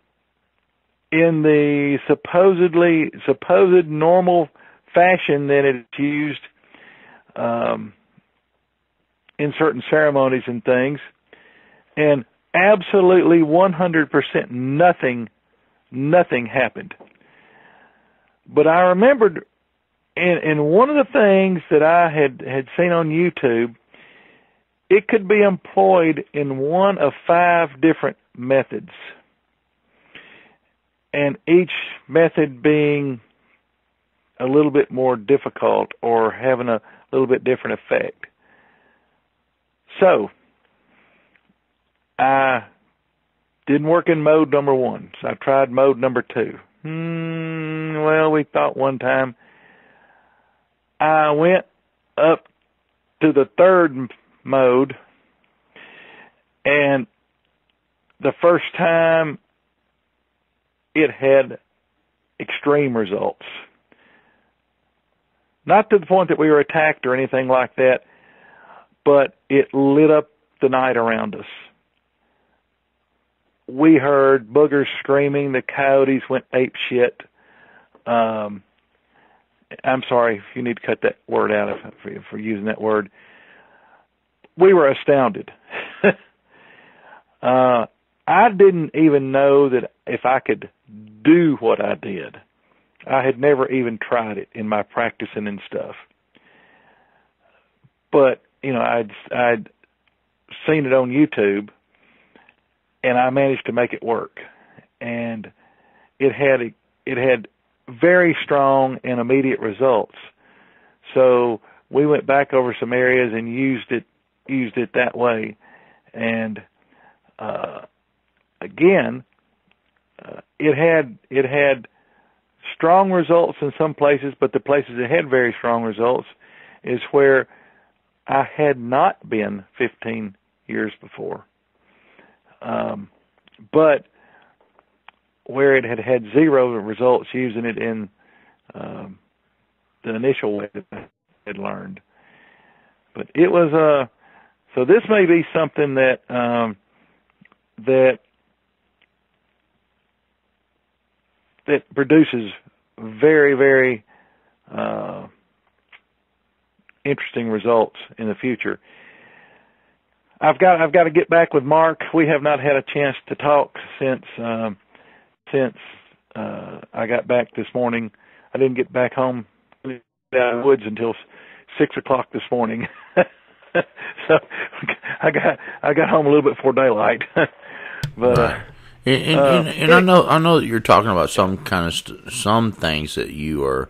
in the supposed normal fashion that it's used in certain ceremonies and things, and absolutely 100% nothing happened. But I remembered in one of the things that I had seen on YouTube, it could be employed in one of 5 different methods. and each method being a little bit more difficult or having a little bit different effect. So, I didn't work in mode number 1, so I tried mode number 2. Well, we thought one time. I went up to the 3rd mode, and the first time it had extreme results. Not to the point that we were attacked or anything like that, but it lit up the night around us. We heard boogers screaming. The coyotes went ape shit. I'm sorry if you need to cut that word out for using that word. We were astounded. I didn't even know that if I could do what I did. I had never even tried it in my practicing and stuff. But, I'd seen it on YouTube, and I managed to make it work. And it had very strong and immediate results. So we went back over some areas and used it that way. And again, it had strong results in some places, but the places that had very strong results is where I had not been 15 years before. But where it had zero results using it in the initial way that I had learned. But it was so this may be something that that produces very, very interesting results in the future. I've got to get back with Mark. We have not had a chance to talk since I got back this morning. I didn't get back home out of the woods until 6:00 this morning. So I got home a little bit before daylight. But right. And I know that you're talking about some things that you are,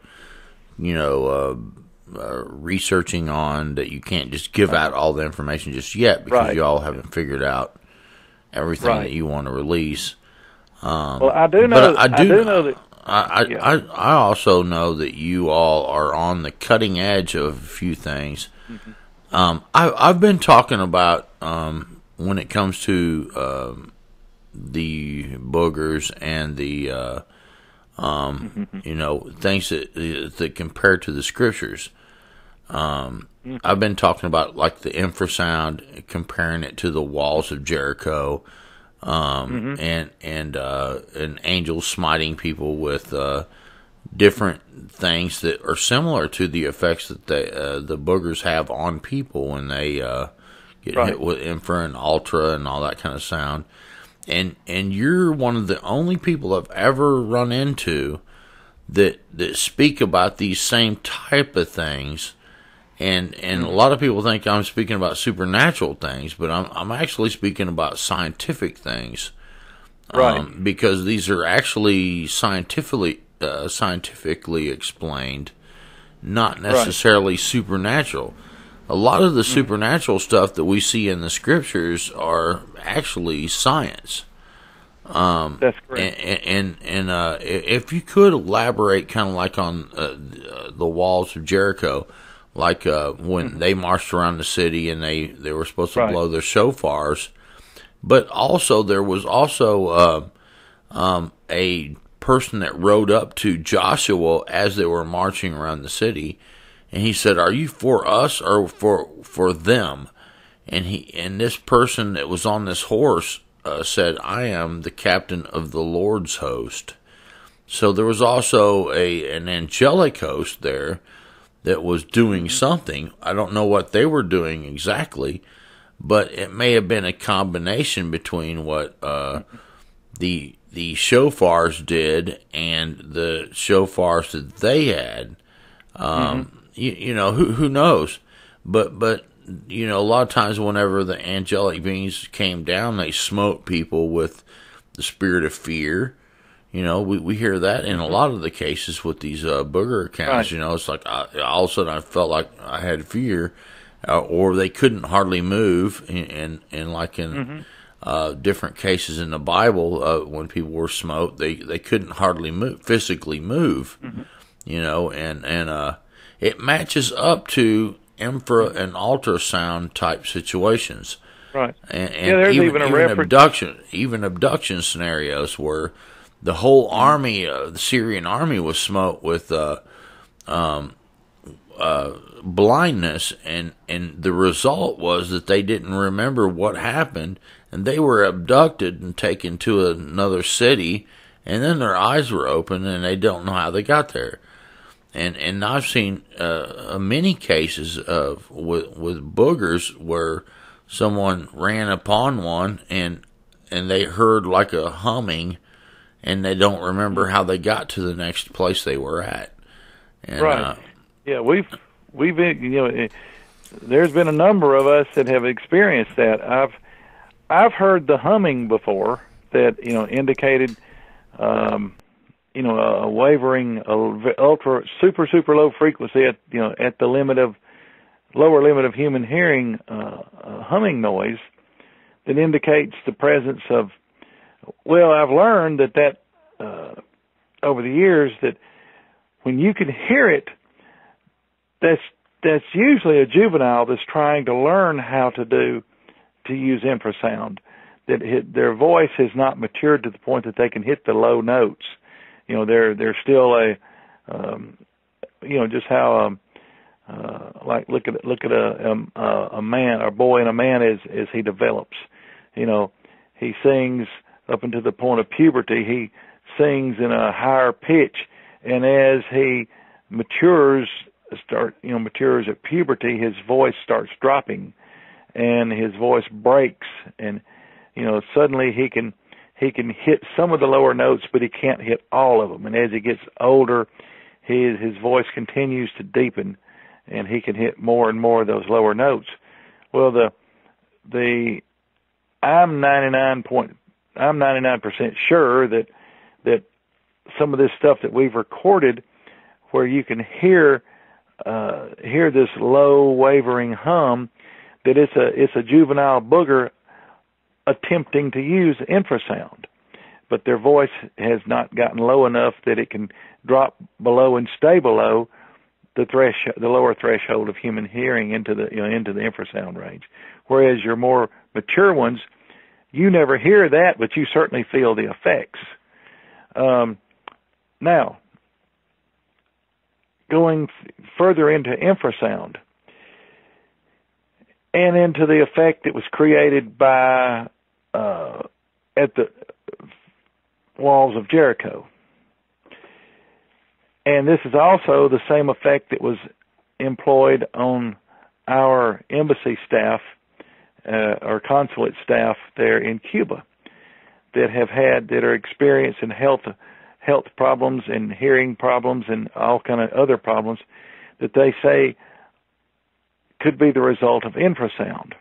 researching on, that you can't just give out all the information just yet because you all haven't figured out everything that you want to release. Well, I do know. I do know that. I also know that you all are on the cutting edge of a few things. Mm-hmm. I've been talking about when it comes to the boogers and the things that compare to the scriptures. I've been talking about like the infrasound, comparing it to the walls of Jericho, and angels smiting people with different things that are similar to the effects that the boogers have on people when they get hit with infra and ultra and all that kind of sound. And you're one of the only people I've ever run into that speak about these same type of things. And a lot of people think I'm speaking about supernatural things, but I'm actually speaking about scientific things, because these are actually scientifically explained, not necessarily supernatural. A lot of the supernatural stuff that we see in the scriptures are actually science. That's correct. And if you could elaborate, kind of like on the walls of Jericho. Like when they marched around the city and they were supposed to blow their shofars. But also there was also a person that rode up to Joshua as they were marching around the city. And he said, "Are you for us or for them?" And this person that was on this horse said, "I am the captain of the Lord's host." So there was also an angelic host there that was doing something. I don't know what they were doing exactly, but it may have been a combination between what the shofars did and the shofars that they had. Who knows? But a lot of times whenever the angelic beings came down, they smote people with the spirit of fear. we hear that in a lot of the cases with these booger accounts. Right. It's like all of a sudden I felt like I had fear, or they couldn't hardly move, and like in different cases in the Bible, when people were smoked, they couldn't hardly move, physically move, and it matches up to infra and ultrasound type situations. Right. And there's even a reference. even abduction scenarios where the whole army, the Syrian army, was smoked with blindness, and the result was that they didn't remember what happened, and they were abducted and taken to another city, and then their eyes were open, and they don't know how they got there. And I've seen many cases of with boogers where someone ran upon one, and they heard like a humming, and they don't remember how they got to the next place they were at. And, right. Yeah, we've been, there's been a number of us that have experienced that. I've heard the humming before that indicated a wavering, ultra super low frequency at at the lower limit of human hearing, humming noise that indicates the presence of. Well, I've learned that over the years that when you can hear it, that's usually a juvenile that's trying to learn how to use infrasound. That their voice has not matured to the point that they can hit the low notes. They're still just how like look at a man or boy and a man as he develops. He sings up until the point of puberty. He sings in a higher pitch, and as he matures at puberty, his voice starts dropping, and his voice breaks, and suddenly he can hit some of the lower notes, but he can't hit all of them. And as he gets older, his voice continues to deepen, and he can hit more and more of those lower notes. Well, I'm 99% sure that some of this stuff that we've recorded, where you can hear this low wavering hum, that it's a juvenile booger attempting to use infrasound, but their voice has not gotten low enough that it can drop below and stay below the lower threshold of human hearing into the infrasound range. Whereas your more mature ones, you never hear that, but you certainly feel the effects. Now, going further into infrasound and into the effect that was created by at the walls of Jericho. And this is also the same effect that was employed on our embassy staff or consulate staff there in Cuba that are experiencing health problems and hearing problems and all kind of other problems that they say could be the result of infrasound.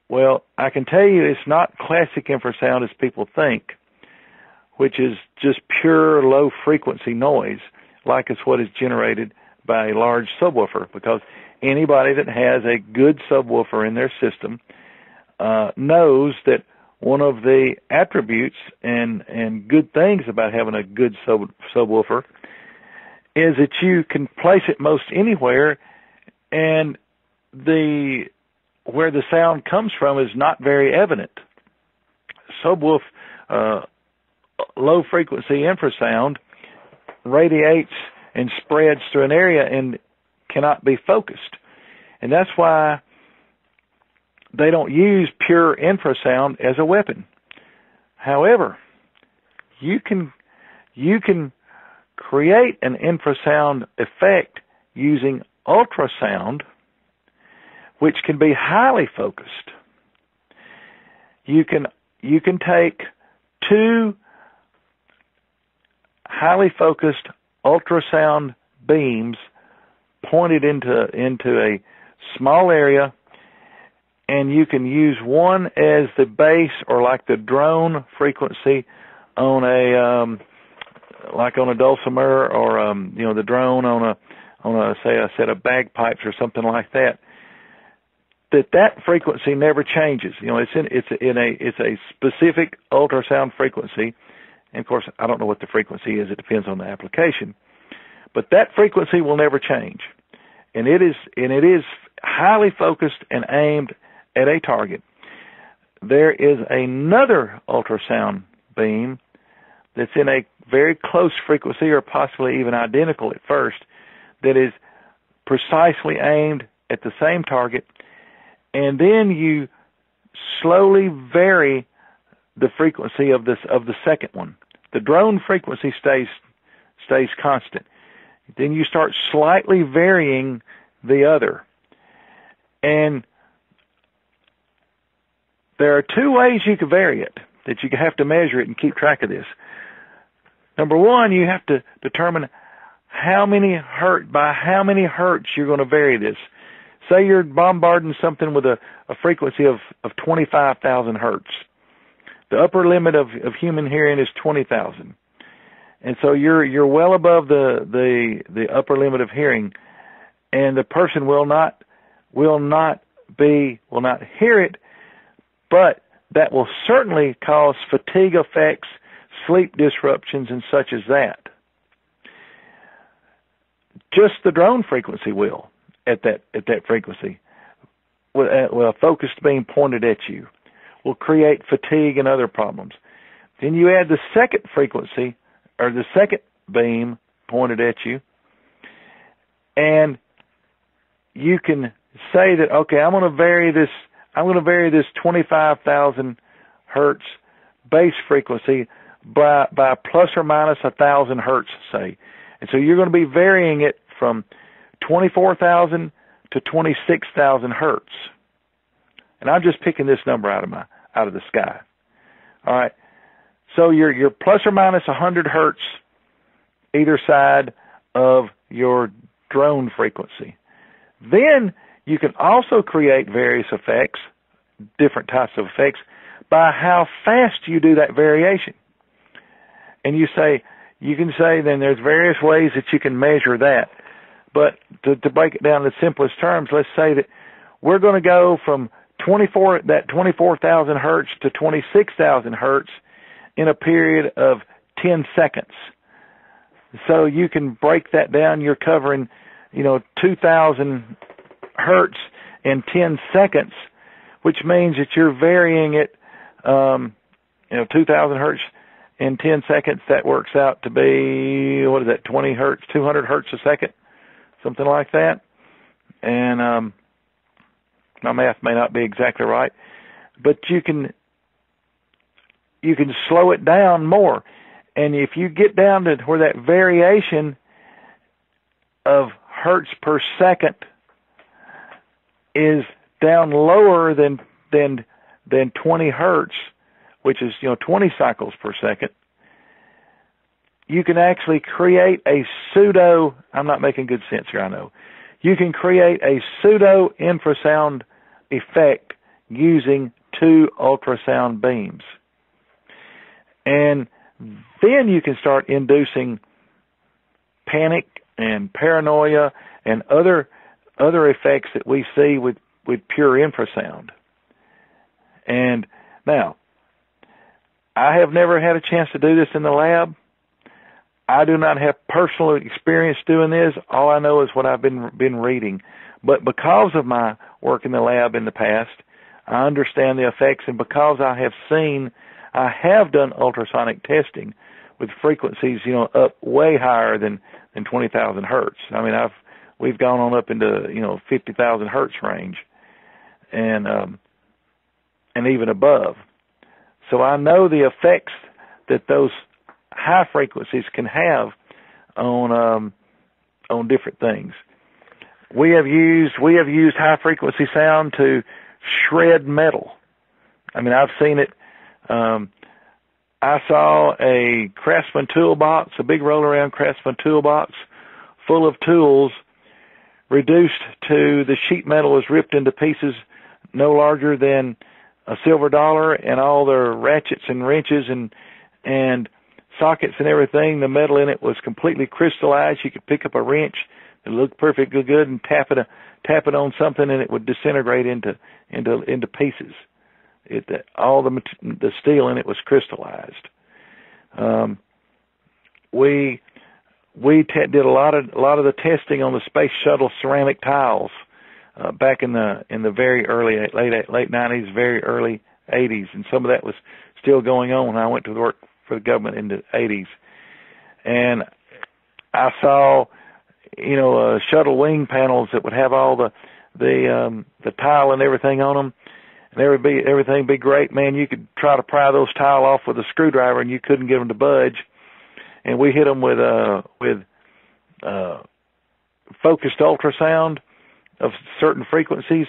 Well, I can tell you it's not classic infrasound as people think, which is just pure low-frequency noise, like it's what is generated by a large subwoofer, because anybody that has a good subwoofer in their system knows that one of the attributes and good things about having a good subwoofer is that you can place it most anywhere, and where the sound comes from is not very evident. Low-frequency infrasound radiates and spreads through an area and cannot be focused. And that's why they don't use pure infrasound as a weapon. However, you can create an infrasound effect using ultrasound, which can be highly focused. You can take two highly focused ultrasound beams pointed into a small area, and you can use one as the base or like the drone frequency on a like on a dulcimer or the drone on a say a set of bagpipes or something like that, that frequency never changes. It's a specific ultrasound frequency. And of course, I don't know what the frequency is. It depends on the application. But that frequency will never change. And it is highly focused and aimed at a target. There is another ultrasound beam that's in a very close frequency, or possibly even identical at first, that is precisely aimed at the same target, and then you slowly vary the frequency of the second one. The drone frequency stays constant. Then you start slightly varying the other. And there are two ways you can vary it, that you have to measure it and keep track of this. Number one, you have to determine by how many hertz you're going to vary this. Say you're bombarding something with a frequency of 25,000 hertz. The upper limit of human hearing is 20,000. And so you're well above the upper limit of hearing, and the person will not hear it, but that will certainly cause fatigue effects, sleep disruptions, and such as that. Just the drone frequency will at that frequency, with a focused beam pointed at you, will create fatigue and other problems. Then you add the second frequency, or the second beam pointed at you, and you can say that, okay, I'm going to vary this 25,000 hertz base frequency by plus or minus 1,000 hertz, say. And so you're going to be varying it from 24,000 to 26,000 hertz. And I'm just picking this number out of the sky. All right. So you're plus or minus 100 hertz either side of your drone frequency. Then you can also create various effects, different types of effects, by how fast you do that variation. And you can say then there's various ways that you can measure that. But to break it down in the simplest terms, let's say that we're going to go from 24,000 hertz to 26,000 hertz in a period of 10 seconds. So you can break that down. You're covering, 2,000 hertz in 10 seconds, which means that you're varying it, 2,000 hertz in 10 seconds. That works out to be, 20 hertz, 200 hertz a second, something like that. And my math may not be exactly right, but you can slow it down more. And if you get down to where that variation of hertz per second is down lower than 20 hertz, which is 20 cycles per second, you can actually create a pseudo, I'm not making good sense here, I know. You can create a pseudo infrasound effect using two ultrasound beams. And then you can start inducing panic and paranoia and other effects that we see with pure infrasound. And now, I have never had a chance to do this in the lab. I do not have personal experience doing this. All I know is what I've been reading. But because of my work in the lab in the past, I understand the effects, and because I have done ultrasonic testing with frequencies, up way higher than 20,000 hertz. I mean, we've gone on up into 50,000 hertz range, and even above. So I know the effects that those high frequencies can have on different things. We have used high frequency sound to shred metal. I mean, I've seen it. I saw a Craftsman toolbox, a big roll-around Craftsman toolbox full of tools reduced to the sheet metal was ripped into pieces no larger than a silver dollar, and all the ratchets and wrenches and and sockets and everything. The metal in it was completely crystallized. You could pick up a wrench that looked perfectly good and tap it on something, and it would disintegrate into pieces. All the steel in it was crystallized. We did a lot of the testing on the space shuttle ceramic tiles back in the very early late 90s, very early 80s, and some of that was still going on when I went to work for the government in the 80s. And I saw, shuttle wing panels that would have all the tile and everything on them, and everything be great. Man, you could try to pry those tile off with a screwdriver, and you couldn't get them to budge. And we hit them with focused ultrasound of certain frequencies,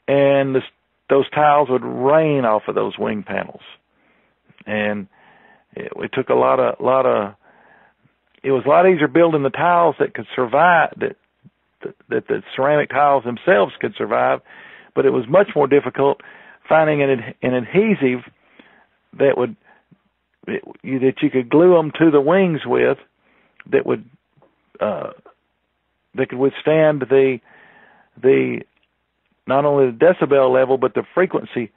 and those tiles would rain off of those wing panels. And it took a lot of. It was a lot easier building the tiles that could survive, that the ceramic tiles themselves could survive, but it was much more difficult finding an adhesive that you could glue them to the wings with, that could withstand the not only the decibel level but the frequencies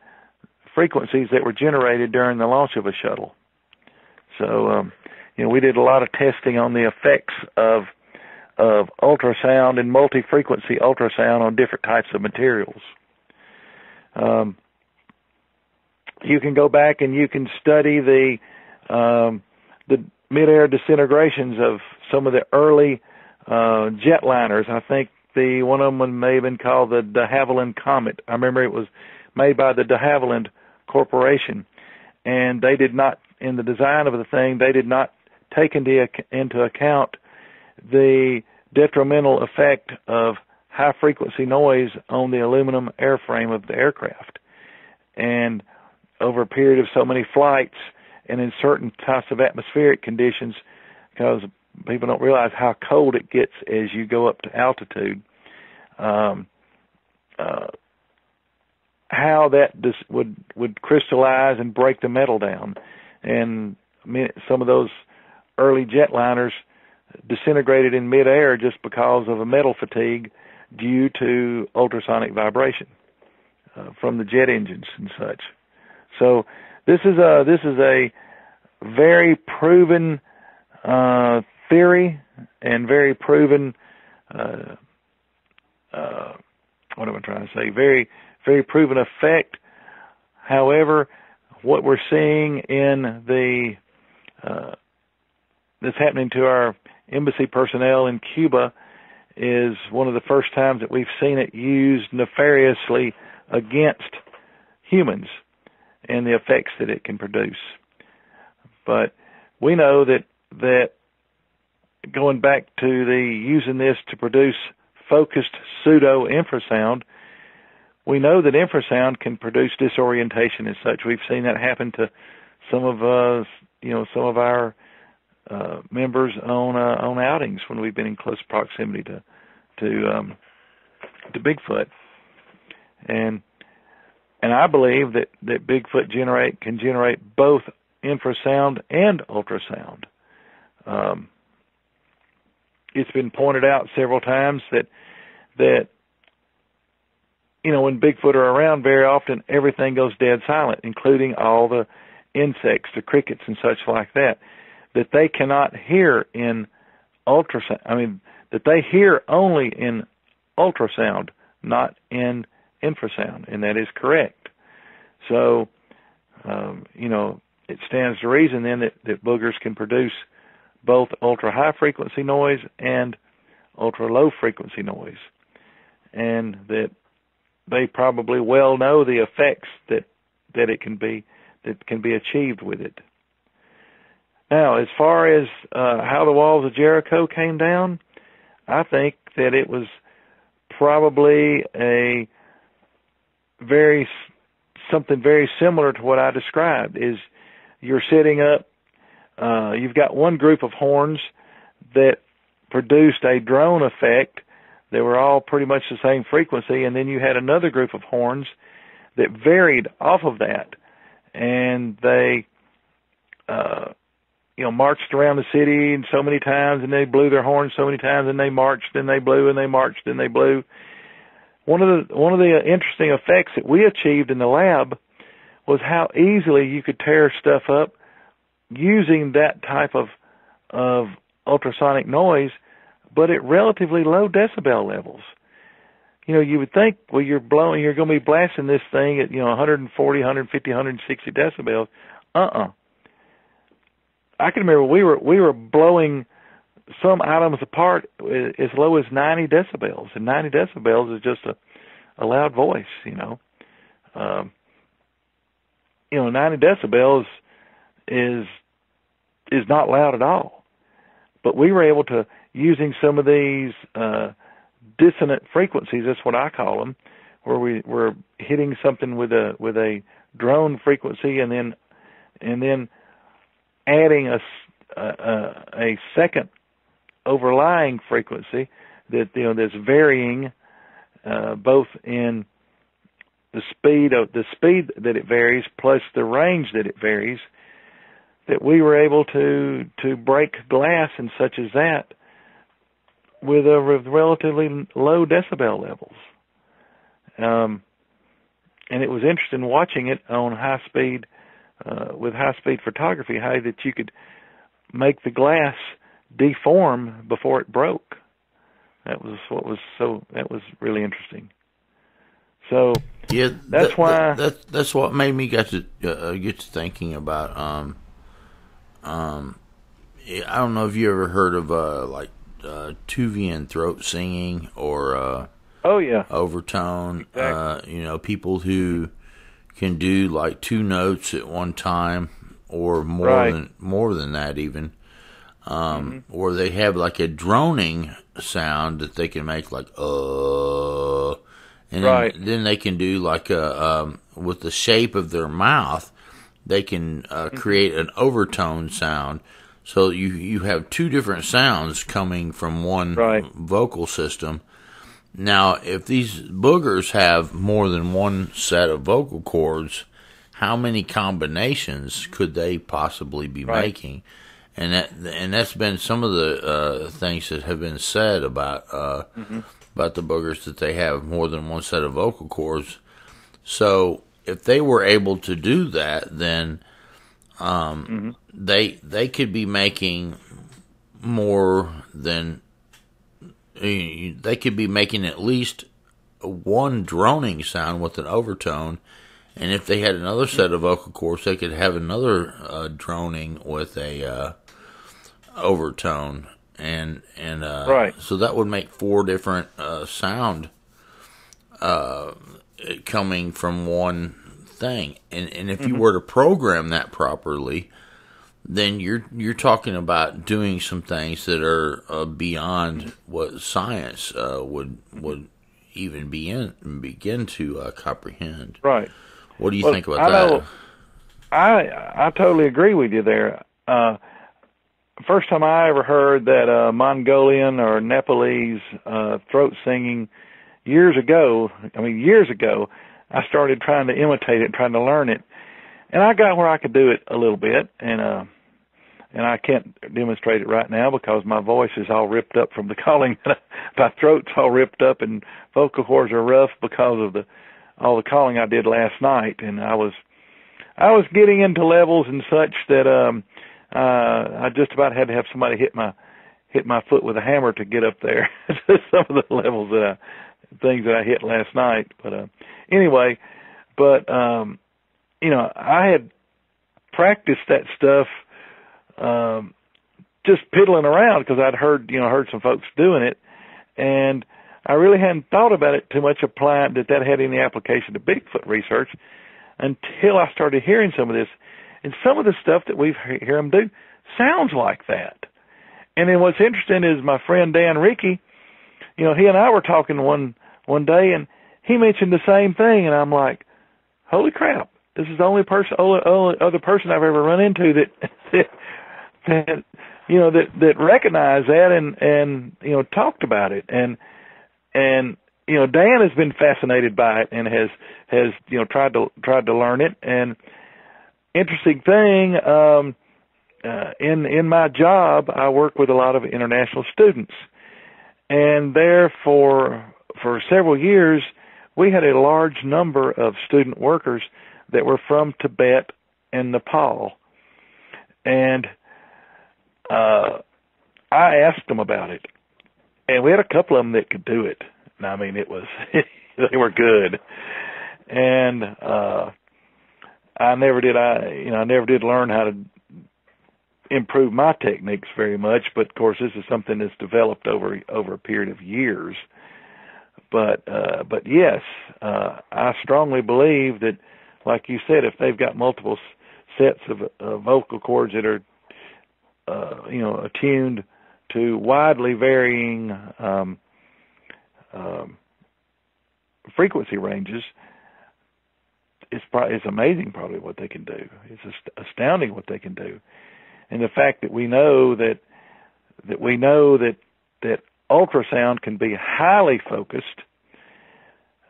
that were generated during the launch of a shuttle. So we did a lot of testing on the effects of ultrasound and multi-frequency ultrasound on different types of materials. You can go back and you can study the mid-air disintegrations of some of the early jetliners. I think one of them may have been called the de Havilland Comet. I remember it was made by the de Havilland Corporation, and they did not, in the design of the thing, they did not take into account the detrimental effect of high-frequency noise on the aluminum airframe of the aircraft. And over a period of so many flights and in certain types of atmospheric conditions, because people don't realize how cold it gets as you go up to altitude, how that would crystallize and break the metal down. And some of those early jetliners disintegrated in midair just because of a metal fatigue due to ultrasonic vibration from the jet engines and such. So this is a very proven theory and very proven what am I trying to say? Very, very proven effect. However, what we're seeing in that's happening to our embassy personnel in Cuba is one of the first times that we've seen it used nefariously against humans and the effects that it can produce. But we know that going back to using this to produce focused pseudo infrasound, we know that infrasound can produce disorientation and such. We've seen that happen to some of us, some of our members on outings when we've been in close proximity to Bigfoot, and I believe that Bigfoot can generate both infrasound and ultrasound. It's been pointed out several times that when Bigfoot are around, very often everything goes dead silent, including all the insects, the crickets and such like that they cannot hear in ultrasound. I mean, that they hear only in ultrasound, not in infrasound, and that is correct. So, it stands to reason then that boogers can produce both ultra-high frequency noise and ultra-low frequency noise, and that they probably well know the effects that can be achieved with it. Now, as far as how the walls of Jericho came down, I think that it was probably something very similar to what I described. Is you're sitting up, you've got one group of horns that produced a drone effect. They were all pretty much the same frequency, and then you had another group of horns that varied off of that, and they marched around the city and so many times, and they blew their horns so many times, and they marched and they blew and they marched and they blew. One of the interesting effects that we achieved in the lab was how easily you could tear stuff up using that type of ultrasonic noise, but at relatively low decibel levels. You would think, well, you're going to be blasting this thing at 140, 150, 160 decibels. I can remember we were blowing some items apart as low as 90 decibels, and 90 decibels is just a loud voice. 90 decibels is not loud at all. But we were able to, using some of these dissonant frequencies, that's what I call them, where we were hitting something with a drone frequency and then adding a second overlying frequency that that's varying both in the speed that it varies plus the range that it varies, that we were able to break glass and such as that with relatively low decibel levels. And it was interesting watching it on high speed with high speed photography, how that you could make the glass deform before it broke. That was really interesting. So yeah, that's why that's what made me get to thinking about. I don't know if you ever heard of Tuvian throat singing or oh yeah, overtone. Exactly. People who can do like two notes at one time or more right. than that even. Or they have like a droning sound that they can make like and right. then they can do like with the shape of their mouth, they can create an overtone sound. So you have two different sounds coming from one right. vocal system. Now, if these boogers have more than one set of vocal cords, how many combinations could they possibly be right. making? And that's been some of the things that have been said about the boogers, that they have more than one set of vocal cords. So if they were able to do that, then they could be making more than they could be making at least one droning sound with an overtone. And if they had another set of vocal cords, they could have another droning with a overtone, and right. So that would make four different sound coming from one thing. And if you were to program that properly, then you're talking about doing some things that are beyond what science would even begin to comprehend. Right. What do you think about that? I totally agree with you there. First time I ever heard that Mongolian or Nepalese throat singing years ago, I started trying to imitate it, trying to learn it. And I got where I could do it a little bit, and I can't demonstrate it right now because my voice is all ripped up from the calling. My throat's all ripped up, and vocal cords are rough because of all the calling I did last night. And I was getting into levels and such that I just about had to have somebody hit my foot with a hammer to get up there to some of the levels things that I hit last night. But anyway, I had practiced that stuff just piddling around because I'd heard some folks doing it, and I really hadn't thought about it too much, applying that had any application to Bigfoot research until I started hearing some of this. And some of the stuff that we hear them do sounds like that. And then what's interesting is my friend Dan Rickey, he and I were talking one day, and he mentioned the same thing, and I'm like, holy crap, this is the only other person I've ever run into that recognized that and talked about it. And Dan has been fascinated by it and has tried to learn it. And interesting thing, in my job, I work with a lot of international students, and there for several years, we had a large number of student workers that were from Tibet and Nepal, and I asked them about it, and we had a couple of them that could do it. And I mean, it was they were good, and I never did learn how to improve my techniques very much. But of course, this is something that's developed over a period of years. But yes, I strongly believe that, like you said, if they've got multiple sets of vocal cords that are attuned to widely varying frequency ranges, it's amazing probably what they can do. It's astounding what they can do. And the fact that we know that ultrasound can be highly focused,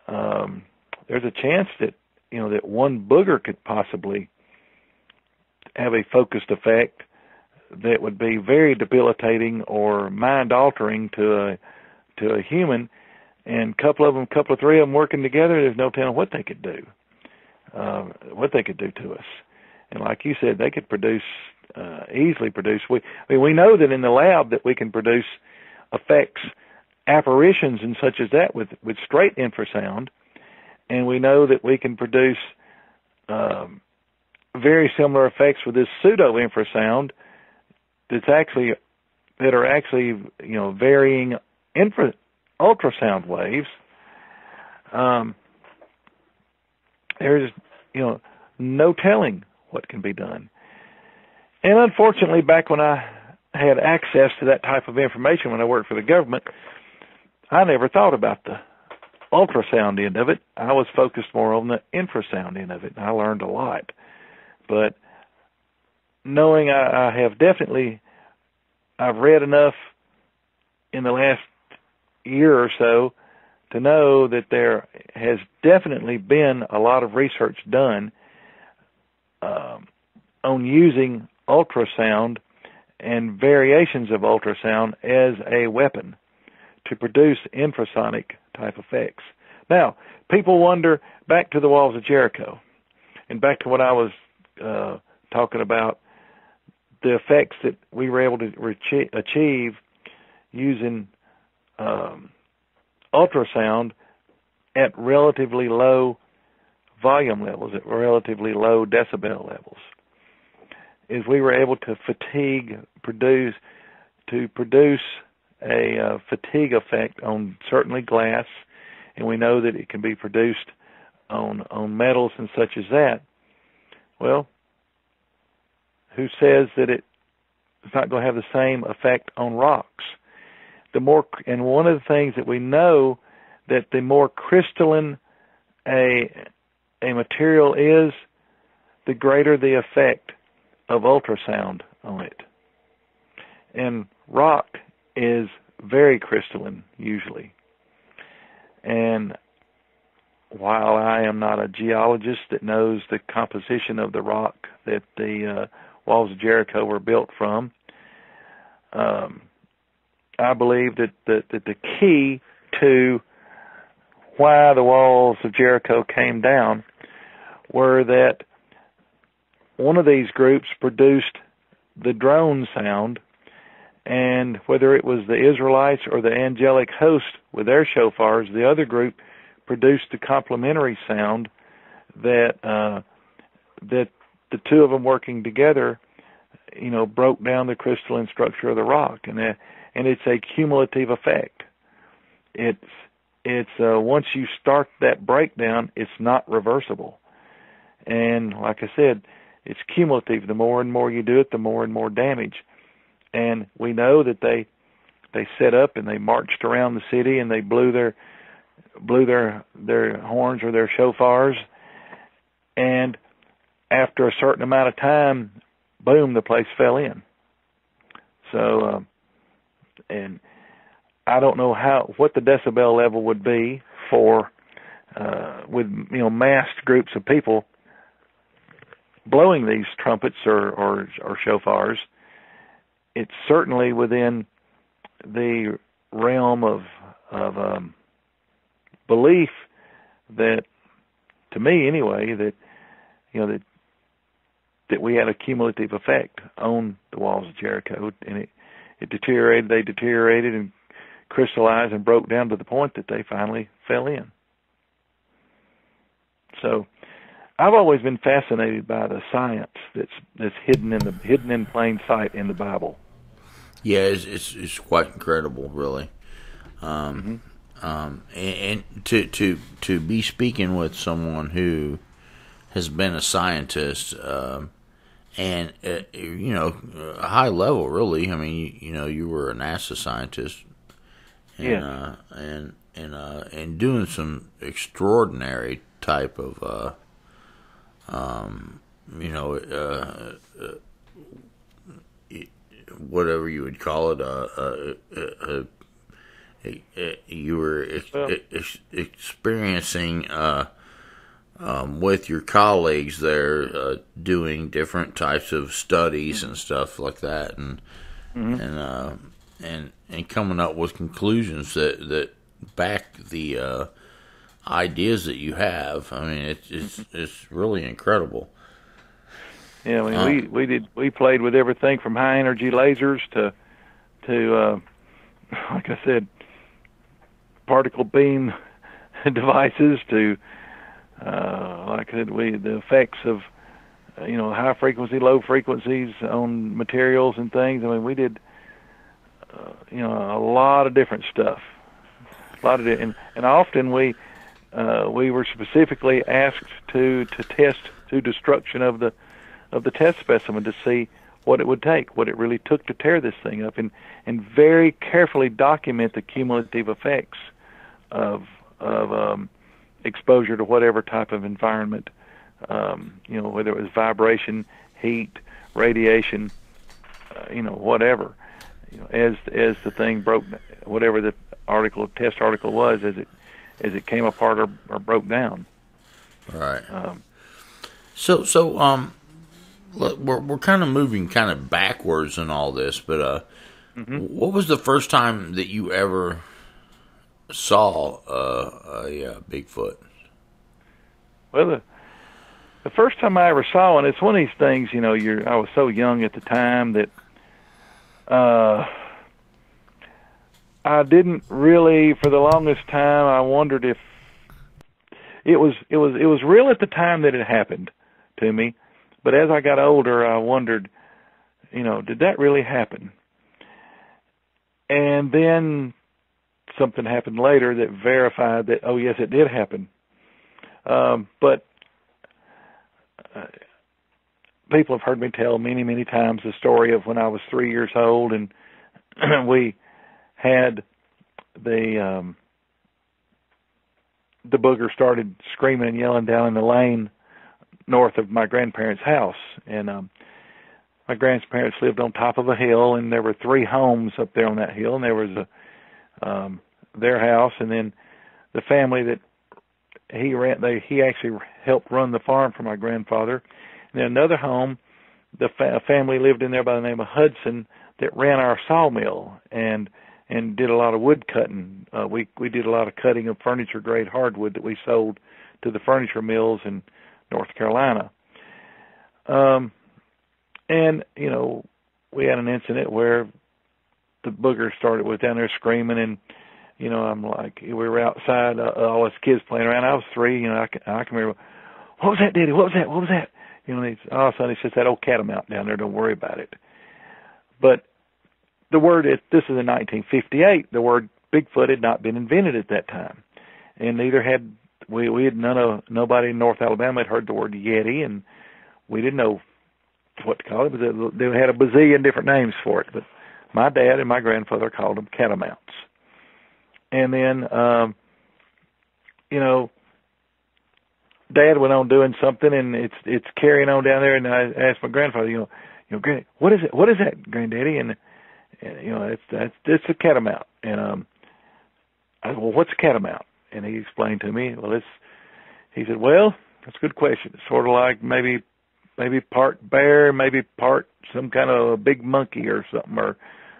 there's a chance that that one booger could possibly have a focused effect that would be very debilitating or mind altering to a human. And couple of three of them working together, there's no telling what they could do, to us. And like you said, they could easily produce. We know that in the lab that we can produce effects, apparitions and such as that with straight infrasound, and we know that we can produce very similar effects with this pseudo infrasound that are actually varying ultrasound waves. There's no telling what can be done. And unfortunately, back when I had access to that type of information when I worked for the government, I never thought about the ultrasound end of it. I was focused more on the infrasound end of it, and I learned a lot. But knowing I've read enough in the last year or so to know that there has definitely been a lot of research done on using ultrasound and variations of ultrasound as a weapon to produce infrasonic type effects. Now, people wonder, back to the walls of Jericho, and back to what I was talking about, the effects that we were able to achieve using ultrasound at relatively low volume levels, at relatively low decibel levels, is we were able to produce a fatigue effect on certainly glass, and we know that it can be produced on metals and such as that. Well, who says that it's not going to have the same effect on rocks? And one of the things that we know, that the more crystalline a material is, the greater the effect of ultrasound on it. And rock is very crystalline usually. And while I am not a geologist that knows the composition of the rock that the walls of Jericho were built from, I believe that the key to why the walls of Jericho came down were that one of these groups produced the drone sound, and whether it was the Israelites or the angelic host with their shofars, the other group produced the complementary sound that the two of them working together, broke down the crystalline structure of the rock, and it's a cumulative effect. It's once you start that breakdown, it's not reversible. And like I said, it's cumulative. The more and more you do it, the more and more damage. And we know that they set up and they marched around the city and they blew their horns or their shofars, and after a certain amount of time, boom, the place fell in. So, and I don't know what the decibel level would be for with massed groups of people blowing these trumpets or shofars, it's certainly within the realm of belief that, to me anyway, that that we had a cumulative effect on the walls of Jericho, and it deteriorated. They deteriorated and crystallized and broke down to the point that they finally fell in. So, I've always been fascinated by the science that's hidden in plain sight in the Bible. Yeah, it's quite incredible, really. And to be speaking with someone who has been a scientist, and a high level, really. I mean, you were a NASA scientist, and and doing some extraordinary type of whatever you would call it, you were experiencing with your colleagues there, doing different types of studies and stuff like that, and coming up with conclusions that back the ideas that you have. I mean, it's really incredible. Yeah, I mean, we played with everything from high energy lasers to like I said, particle beam devices to like I said, the effects of high frequency, low frequencies on materials and things. I mean, we did a lot of different stuff, and often we were specifically asked to test to destruction of the test specimen to see what it would take, what it really took to tear this thing up, and very carefully document the cumulative effects of exposure to whatever type of environment, whether it was vibration, heat, radiation, whatever, as the thing broke, whatever the test article was, as it came apart or broke down. Right. So we're kind of moving kind of backwards in all this, but what was the first time that you ever saw a Bigfoot? Well, the first time I ever saw one, it's one of these things, I was so young at the time that I didn't really, for the longest time, I wondered if it was real at the time that it happened to me. But as I got older, I wondered, did that really happen? And then something happened later that verified that, oh, yes, it did happen. But people have heard me tell many, many times the story of when I was 3 years old, and we had the booger started screaming and yelling down in the lane north of my grandparents' house, and my grandparents lived on top of a hill, and there were 3 homes up there on that hill, and there was their house, and then the family that he ran. He actually helped run the farm for my grandfather, and then another home. The family lived in there by the name of Hudson that ran our sawmill and did a lot of wood cutting. We did a lot of cutting of furniture grade hardwood that we sold to the furniture mills in North Carolina. And, we had an incident where the booger was down there screaming, and, I'm like, we were outside, all us kids playing around. I was 3, I can remember, what was that, Daddy? What was that? What was that? All of a sudden, it's just that old catamount down there. Don't worry about it. But the word, this is in 1958, the word Bigfoot had not been invented at that time. And neither had, we had nobody in North Alabama had heard the word Yeti, and we didn't know what to call it. They had a bazillion different names for it, but my dad and my grandfather called them catamounts. And then, Dad went on doing something, and it's carrying on down there. And I asked my grandfather, Granny, what is it? What is that, Granddaddy? And it's a catamount. And I said, well, what's a catamount? And he explained to me, he said, well, that's a good question. It's sort of like maybe maybe part bear, maybe part some kind of a big monkey or something, or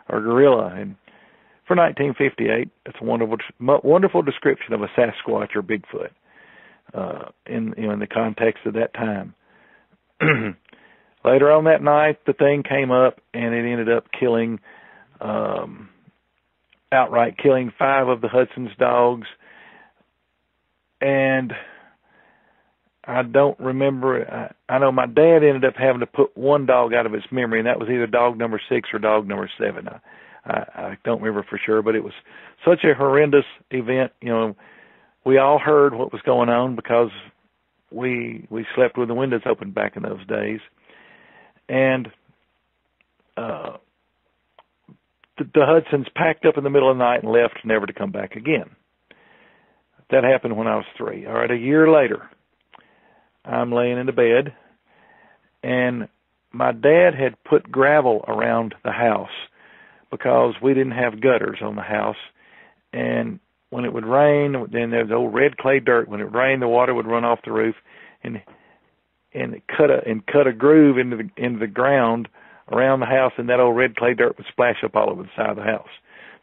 gorilla. And for 1958, it's a wonderful description of a Sasquatch or Bigfoot in the context of that time. Later on that night, the thing came up, and it ended up outright killing 5 of the Hudson's dogs. And I don't remember. I know my dad ended up having to put one dog out of his memory, and that was either dog number 6 or dog number 7. I don't remember for sure, but it was such a horrendous event. We all heard what was going on because we slept with the windows open back in those days. And the Hudsons packed up in the middle of the night and left, never to come back again. That happened when I was 3. All right, a year later, I'm laying in the bed, and my dad had put gravel around the house because we didn't have gutters on the house. And when it would rain, then there was old red clay dirt. When it would rain, the water would run off the roof and cut a groove into the ground around the house, and that old red clay dirt would splash up all over the side of the house.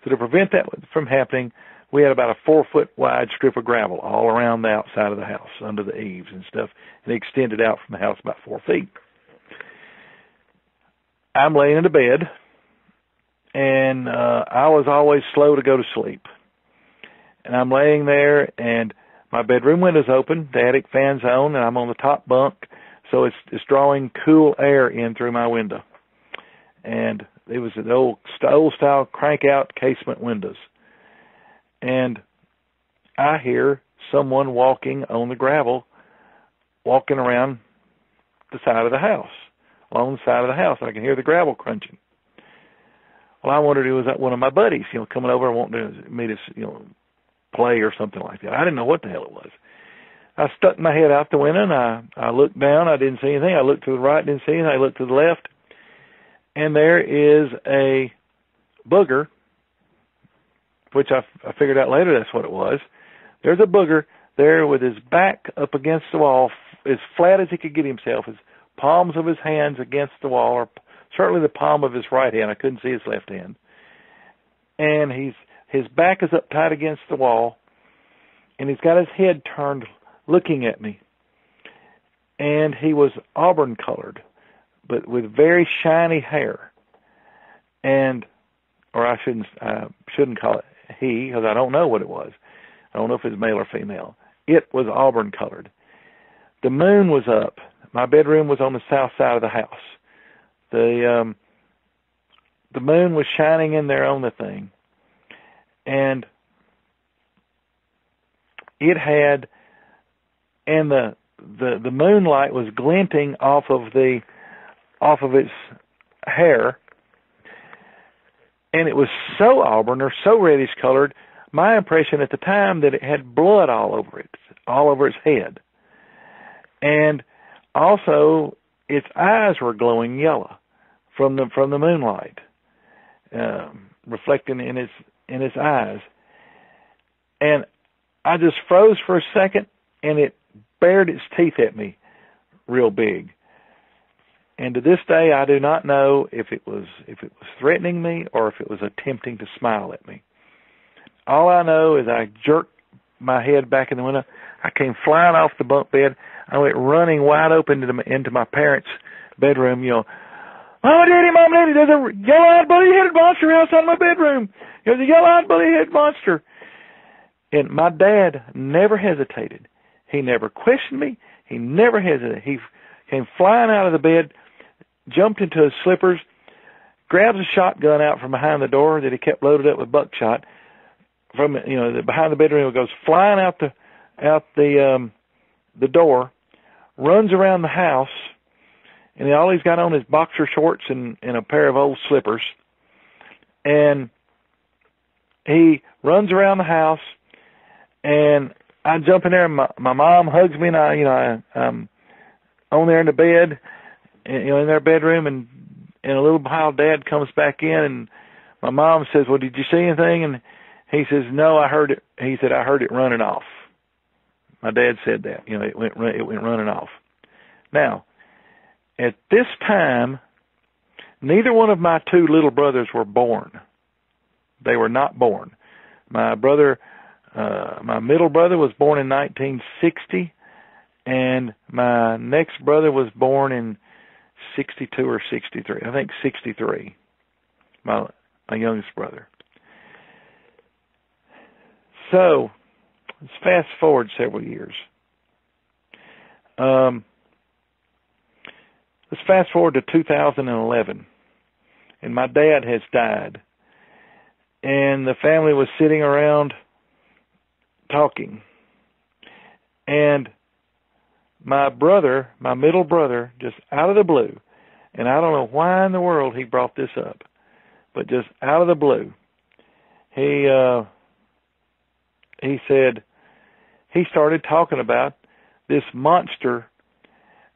So to prevent that from happening, we had about a 4-foot wide strip of gravel all around the outside of the house, under the eaves and stuff, and it extended out from the house about 4 feet. I'm laying in the bed, and I was always slow to go to sleep. And I'm laying there, and my bedroom window's open, the attic fan's on, and I'm on the top bunk, so it's drawing cool air in through my window. And it was an old style crank-out casement windows. And I hear someone walking on the gravel, walking around the side of the house, along the side of the house. And I can hear the gravel crunching. Well, I wondered it was one of my buddies, coming over and wanting me to, play or something like that. I didn't know what the hell it was. I stuck my head out the window, and I looked down. I didn't see anything. I looked to the right, didn't see anything. I looked to the left, and there is a booger, which I figured out later that's what it was. There's a booger there with his back up against the wall, as flat as he could get himself, his palms of his hands against the wall, or certainly the palm of his right hand. I couldn't see his left hand. And his back is up tight against the wall, and he's got his head turned looking at me. And he was auburn-colored, but with very shiny hair. Or I shouldn't call it he, because I don't know what it was. I don't know if it's male or female. It was auburn-colored. The moon was up. My bedroom was on the south side of the house. The moon was shining in there on the thing, and it had, and the moonlight was glinting off of its hair. And it was so auburn or so reddish colored, my impression at the time that it had blood all over its head. And also its eyes were glowing yellow from the moonlight, reflecting in its eyes. And I just froze for a second, and it bared its teeth at me real big. And to this day, I do not know if it was threatening me or if it was attempting to smile at me. All I know is I jerked my head back in the window. I came flying off the bunk bed. I went running wide open into my parents' bedroom. Mama, Daddy, there's a yellow-eyed, bully-headed monster outside my bedroom. There's a yellow-eyed, bully-headed monster. And my dad never hesitated. He never questioned me. He never hesitated. He came flying out of the bed, jumped into his slippers, grabs a shotgun out from behind the door that he kept loaded up with buckshot. From behind the bedroom, it goes flying out the door, runs around the house, and all he's got on is boxer shorts and a pair of old slippers. And he runs around the house, and I jump in there, and my mom hugs me, and I'm on there in the bed, in their bedroom, and a little while Dad comes back in, and my mom says, "Well, did you see anything?" And he says, "No, I heard it." He said, "I heard it running off." My dad said that, it went running off. Now, at this time, neither one of my two little brothers were born. They were not born. My middle brother was born in 1960, and my next brother was born in 62 or 63. I think 63. My youngest brother. So, let's fast forward several years. Let's fast forward to 2011, and my dad has died, and the family was sitting around talking, and my brother, my middle brother, just out of the blue, and I don't know why in the world he brought this up, but just out of the blue, he said, he started talking about this monster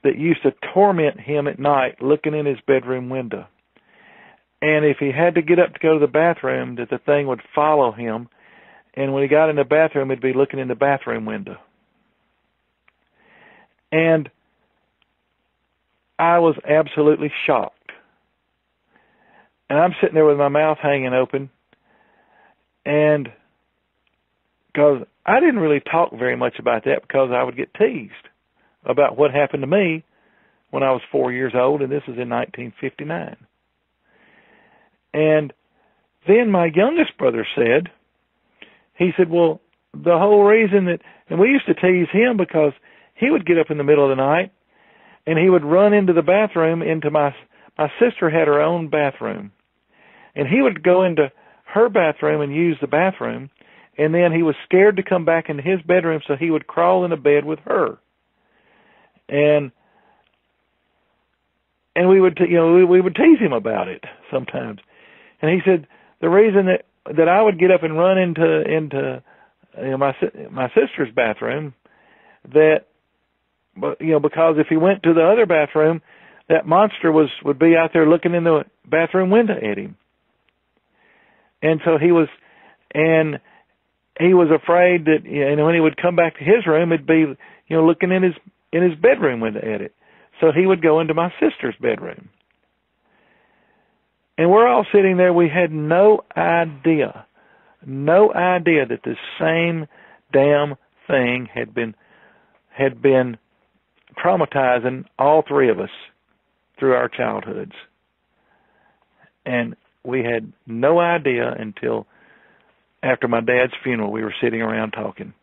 that used to torment him at night looking in his bedroom window. And if he had to get up to go to the bathroom, that the thing would follow him. And when he got in the bathroom, he'd be looking in the bathroom window. And I was absolutely shocked. And I'm sitting there with my mouth hanging open. And because I didn't really talk very much about that because I would get teased about what happened to me when I was 4 years old, and this was in 1959. And then my youngest brother said, he said, well, the whole reason that, and we used to tease him because he would get up in the middle of the night and he would run into the bathroom, into my sister had her own bathroom. And he would go into her bathroom and use the bathroom, and then he was scared to come back into his bedroom, so he would crawl into bed with her. And we would, we would tease him about it sometimes. And he said the reason that I would get up and run into my sister's bathroom, that because if he went to the other bathroom, that monster would be out there looking in the bathroom window at him. And so he was afraid that when he would come back to his room, it'd be looking in his bedroom window at it. So he would go into my sister's bedroom. And we're all sitting there. We had no idea that the same damn thing had been traumatizing all three of us through our childhoods. And we had no idea until after my dad's funeral. We were sitting around talking.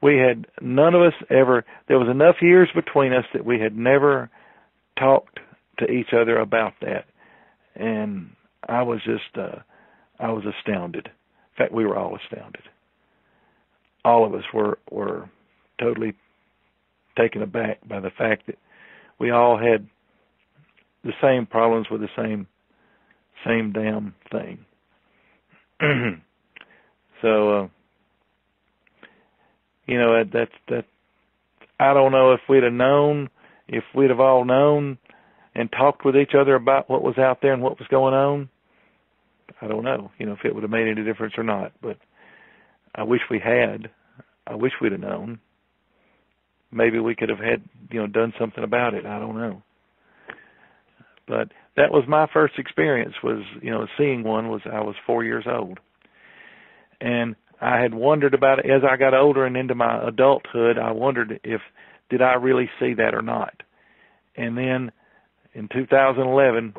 None of us ever, there was enough years between us that we had never talked to each other about that. And I was astounded. In fact, we were all astounded. All of us were totally taken aback by the fact that we all had the same problems with the same damn thing. So, that I don't know if we'd have all known and talked with each other about what was out there and what was going on. I don't know, if it would have made any difference or not, but I wish we had. I wish we'd have known. Maybe we could have done something about it. I don't know. But that was my first experience was, seeing one I was 4 years old. And I had wondered about it as I got older and into my adulthood. I wondered did I really see that or not? And then in 2011,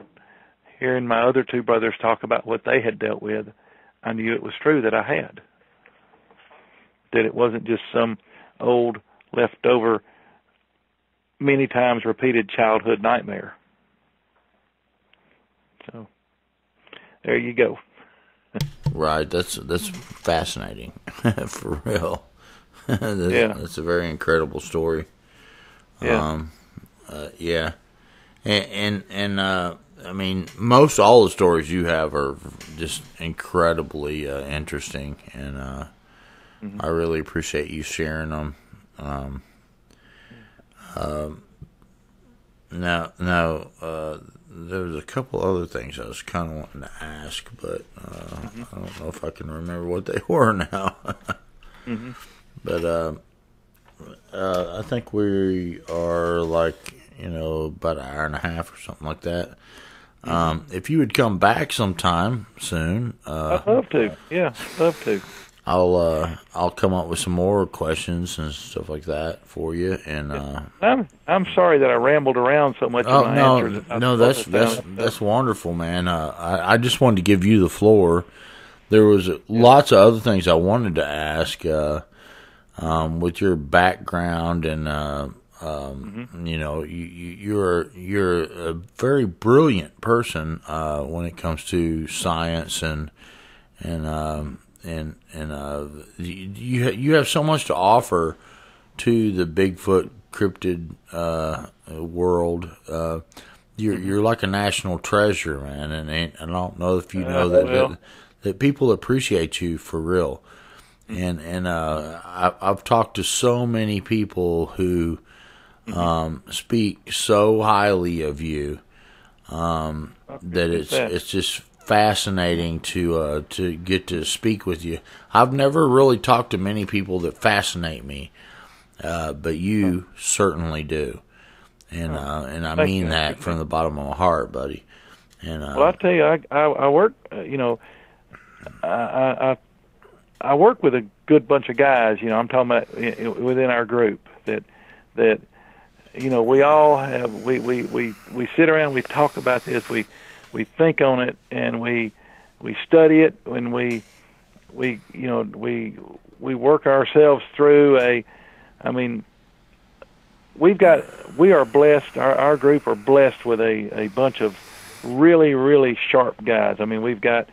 hearing my other two brothers talk about what they had dealt with, I knew it was true that I had. That it wasn't just some old, leftover, many times repeated childhood nightmare. So, there you go. Right, that's fascinating, for real. That's a very incredible story. Yeah. Yeah. And I mean, most all the stories you have are just incredibly interesting, and I really appreciate you sharing them. Now, there was a couple other things I was kind of wanting to ask, but I don't know if I can remember what they were now. But I think we are about an hour and a half or something like that. If you would come back sometime soon, I'd love to. Yeah, love to. I'll come up with some more questions and stuff like that for you. And I'm sorry that I rambled around so much. oh in my no, answers. no, that's wonderful, man. I just wanted to give you the floor. There was lots of other things I wanted to ask with your background and you're a very brilliant person when it comes to science and you have so much to offer to the Bigfoot cryptid world. You're like a national treasure, man, and I don't know if you know that people appreciate you for real. And I've talked to so many people who speak so highly of you that it's just fascinating to get to speak with you. I've never really talked to many people that fascinate me, but you certainly do, and I mean that from the bottom of my heart, buddy. And well, I tell you, I work. I work with a good bunch of guys. I'm talking about within our group that we all have. We sit around, we talk about this, we think on it, and we study it, and we work ourselves through we are blessed. Our group are blessed with a bunch of really, really sharp guys. I mean, we've got,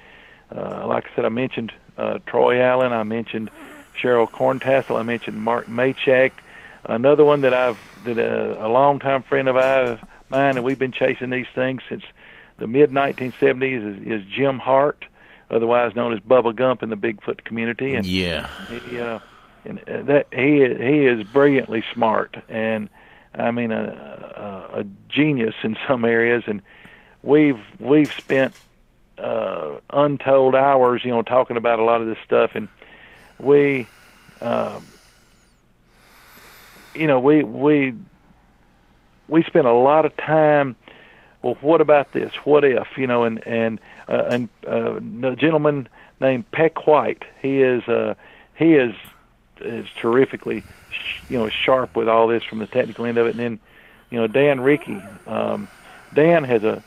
like I said, I mentioned Troy Allen, I mentioned Cheryl Corntassel, I mentioned Mark Machak. Another one that a longtime friend of mine, and we've been chasing these things since the mid-1970s, is Jim Hart, otherwise known as Bubba Gump in the Bigfoot community. And he is brilliantly smart, and I mean a genius in some areas. And we've spent untold hours, talking about a lot of this stuff, and we spent a lot of time. Well, what about this? What if? And a gentleman named Peck White. He is terrifically, sharp with all this from the technical end of it. And then, Dan Rickey. Dan has a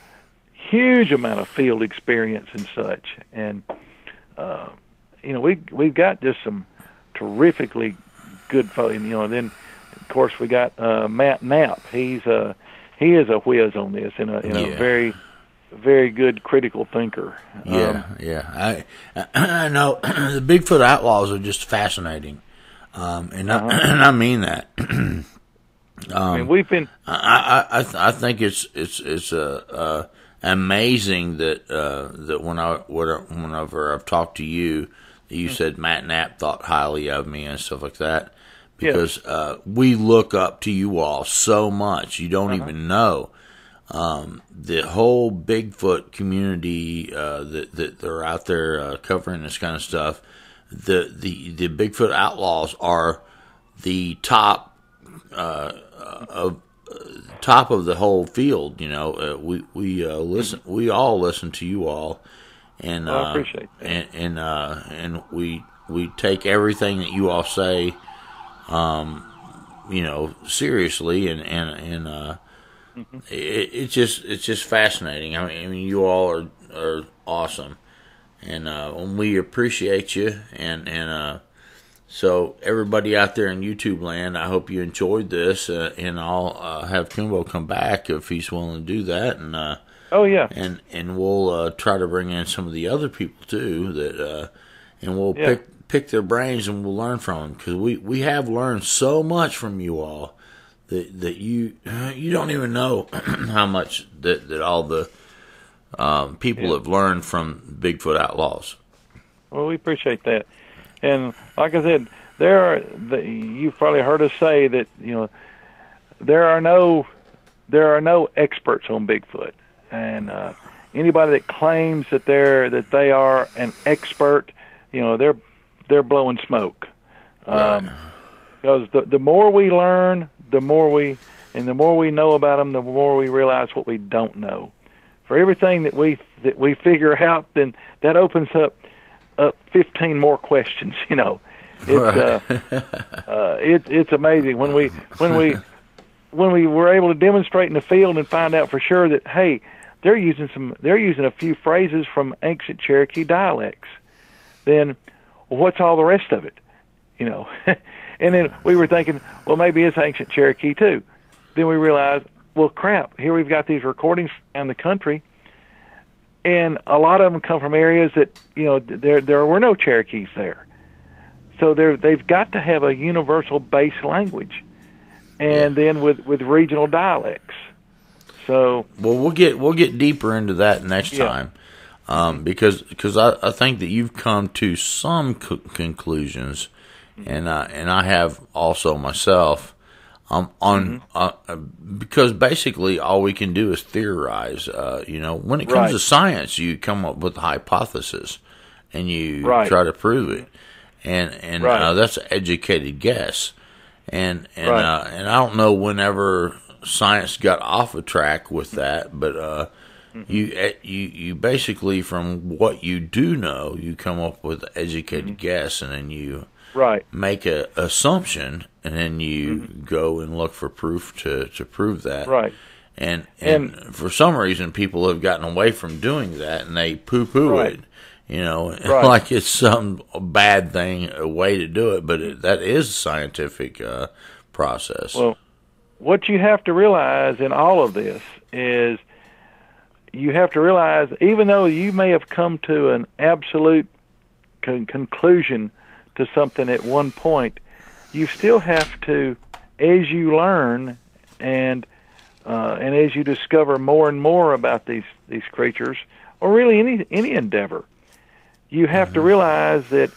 huge amount of field experience and such. And we've got just some terrifically good folks. And then of course we got Matt Knapp. He is a whiz on this and a very, very good critical thinker. I know the Bigfoot Outlaws are just fascinating, and I mean that. I mean, we've been. I think it's amazing that whenever I've talked to you, you said Matt Knapp thought highly of me and stuff like that. Because we look up to you all so much, you don't even know. The whole Bigfoot community that they're out there covering this kind of stuff, the Bigfoot Outlaws are the top of the whole field. We listen. We all listen to you all, and I appreciate that. And we take everything that you all say. Seriously, and it's just fascinating. I mean, you all are awesome, and we appreciate you, and so everybody out there in YouTube land, I hope you enjoyed this, and I'll have Coonbo come back if he's willing to do that, and and we'll try to bring in some of the other people too that, and we'll pick their brains and we'll learn from them, because we have learned so much from you all that you don't even know how much that all the people have learned from Bigfoot Outlaws. Well, we appreciate that, and like I said, you've probably heard us say that there are no experts on Bigfoot, and anybody that claims that they are an expert, they're blowing smoke. Because the more we learn, the more we And the more we know about them, the more we realize what we don't know. For everything that we figure out, then that opens up 15 more questions. It's amazing when we were able to demonstrate in the field and find out for sure that, hey, they're using a few phrases from ancient Cherokee dialects. Then what's all the rest of it? And then we were thinking, well, maybe it's ancient Cherokee too. Then we realized, well, crap, here we've got these recordings around the country, and a lot of them come from areas that, there were no Cherokees there. So they've got to have a universal base language, and then with regional dialects. So, well, we'll get deeper into that next time, because I think that you've come to some conclusions, and I have also myself, because basically all we can do is theorize. When it comes to science, you come up with a hypothesis, and you try to prove it, and that's an educated guess, and I don't know whenever science got off a track with that, but you basically, from what you do know, you come up with an educated guess, and then you make an assumption, and then you go and look for proof to prove that. Right. And for some reason, people have gotten away from doing that, and they poo-poo it. Like it's some bad thing, a way to do it, but that is a scientific process. Well, what you have to realize in all of this is you have to realize, even though you may have come to an absolute conclusion to something at one point, you still have to, as you learn and as you discover more and more about these creatures, or really any endeavor, you have to realize that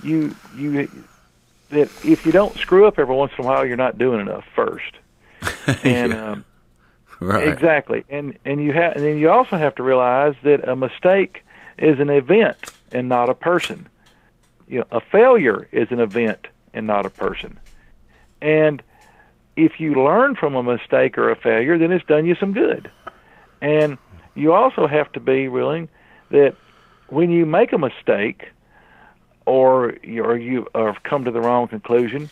that if you don't screw up every once in a while, you're not doing enough first. And exactly, and then you also have to realize that a mistake is an event and not a person. A failure is an event and not a person. And if you learn from a mistake or a failure, then it's done you some good. And you also have to be willing that when you make a mistake, or you come to the wrong conclusion,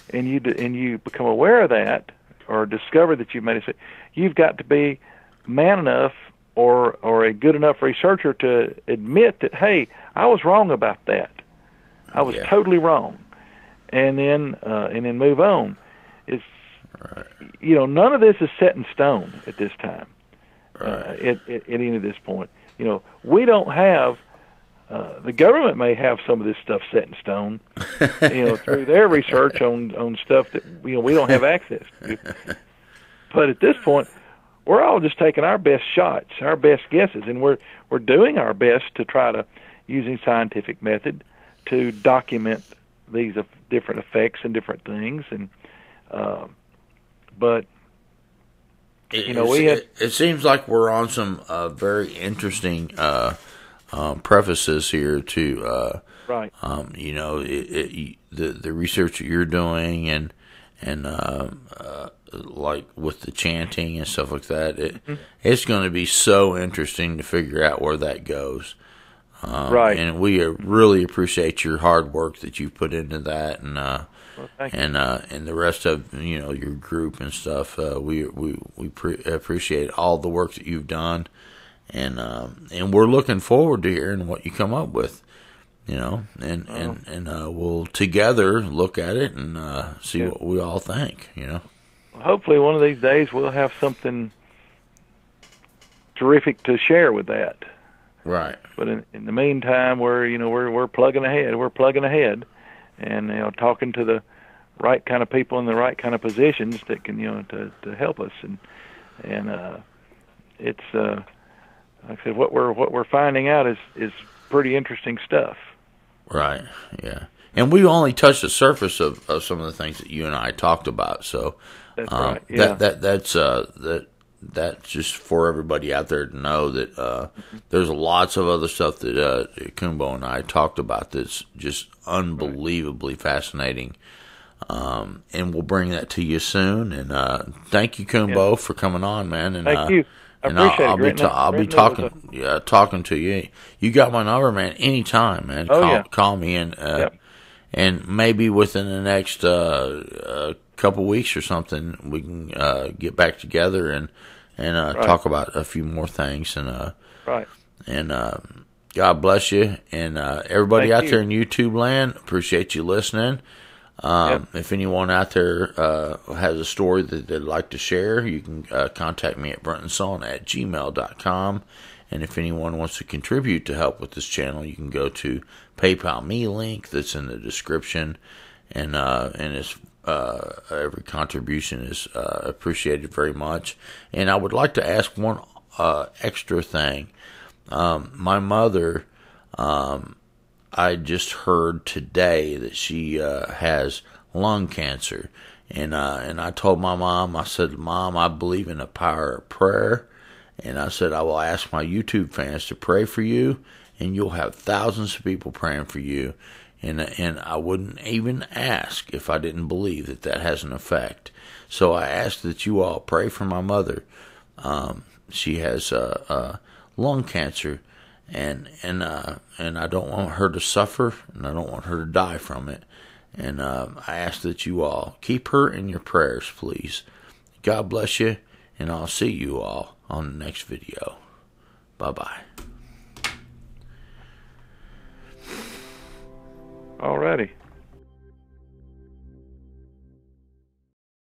and you become aware of that, or discover that you've made a mistake, you've got to be man enough or a good enough researcher to admit that, hey, I was wrong about that. I was totally wrong, and then move on. It's none of this is set in stone at this time. At any of this point, we don't have. The government may have some of this stuff set in stone, through their research on stuff that we don't have access to. But at this point, we're all just taking our best shots, our best guesses, and we're doing our best to try to, using scientific method, to document these different effects and different things. And but it seems like we're on some very interesting prefaces here to the research that you're doing, and like with the chanting and stuff like that. It's going to be so interesting to figure out where that goes. And we really appreciate your hard work that you put into that, and and the rest of your group and stuff. We appreciate all the work that you've done, and we're looking forward to hearing what you come up with. And we'll together look at it and see what we all think. Hopefully, one of these days we'll have something terrific to share with that. Right. But in the meantime, we're plugging ahead. We're plugging ahead, and talking to the right kind of people in the right kind of positions that can to help us. And it's like I said, what we're finding out is pretty interesting stuff. Right. Yeah. And we only touched the surface of some of the things that you and I talked about. So that's right. Yeah. That's just for everybody out there to know that there's lots of other stuff that Coonbo and I talked about that's just unbelievably fascinating. And we'll bring that to you soon. And thank you, Coonbo, for coming on, man. And thank you. I appreciate it. I'll be talking to you. You got my number, man. Anytime, man. Call me, and maybe within the next couple weeks or something, we can get back together and talk about a few more things. And God bless you, and everybody out there in YouTube land. Appreciate you listening. If anyone out there has a story that they'd like to share, you can contact me at brentonsawin@gmail.com. And if anyone wants to contribute to help with this channel, you can go to PayPal me link that's in the description. And it's, every contribution is appreciated very much. And I would like to ask one extra thing. My mother, I just heard today that she has lung cancer, and I told my mom, I said, Mom, I believe in the power of prayer, and I said I will ask my YouTube fans to pray for you, and you'll have thousands of people praying for you, and I wouldn't even ask if I didn't believe that has an effect. So I ask that you all pray for my mother. She has lung cancer. And I don't want her to suffer, and I don't want her to die from it. And I ask that you all keep her in your prayers, please. God bless you, and I'll see you all on the next video. Bye-bye. Alrighty.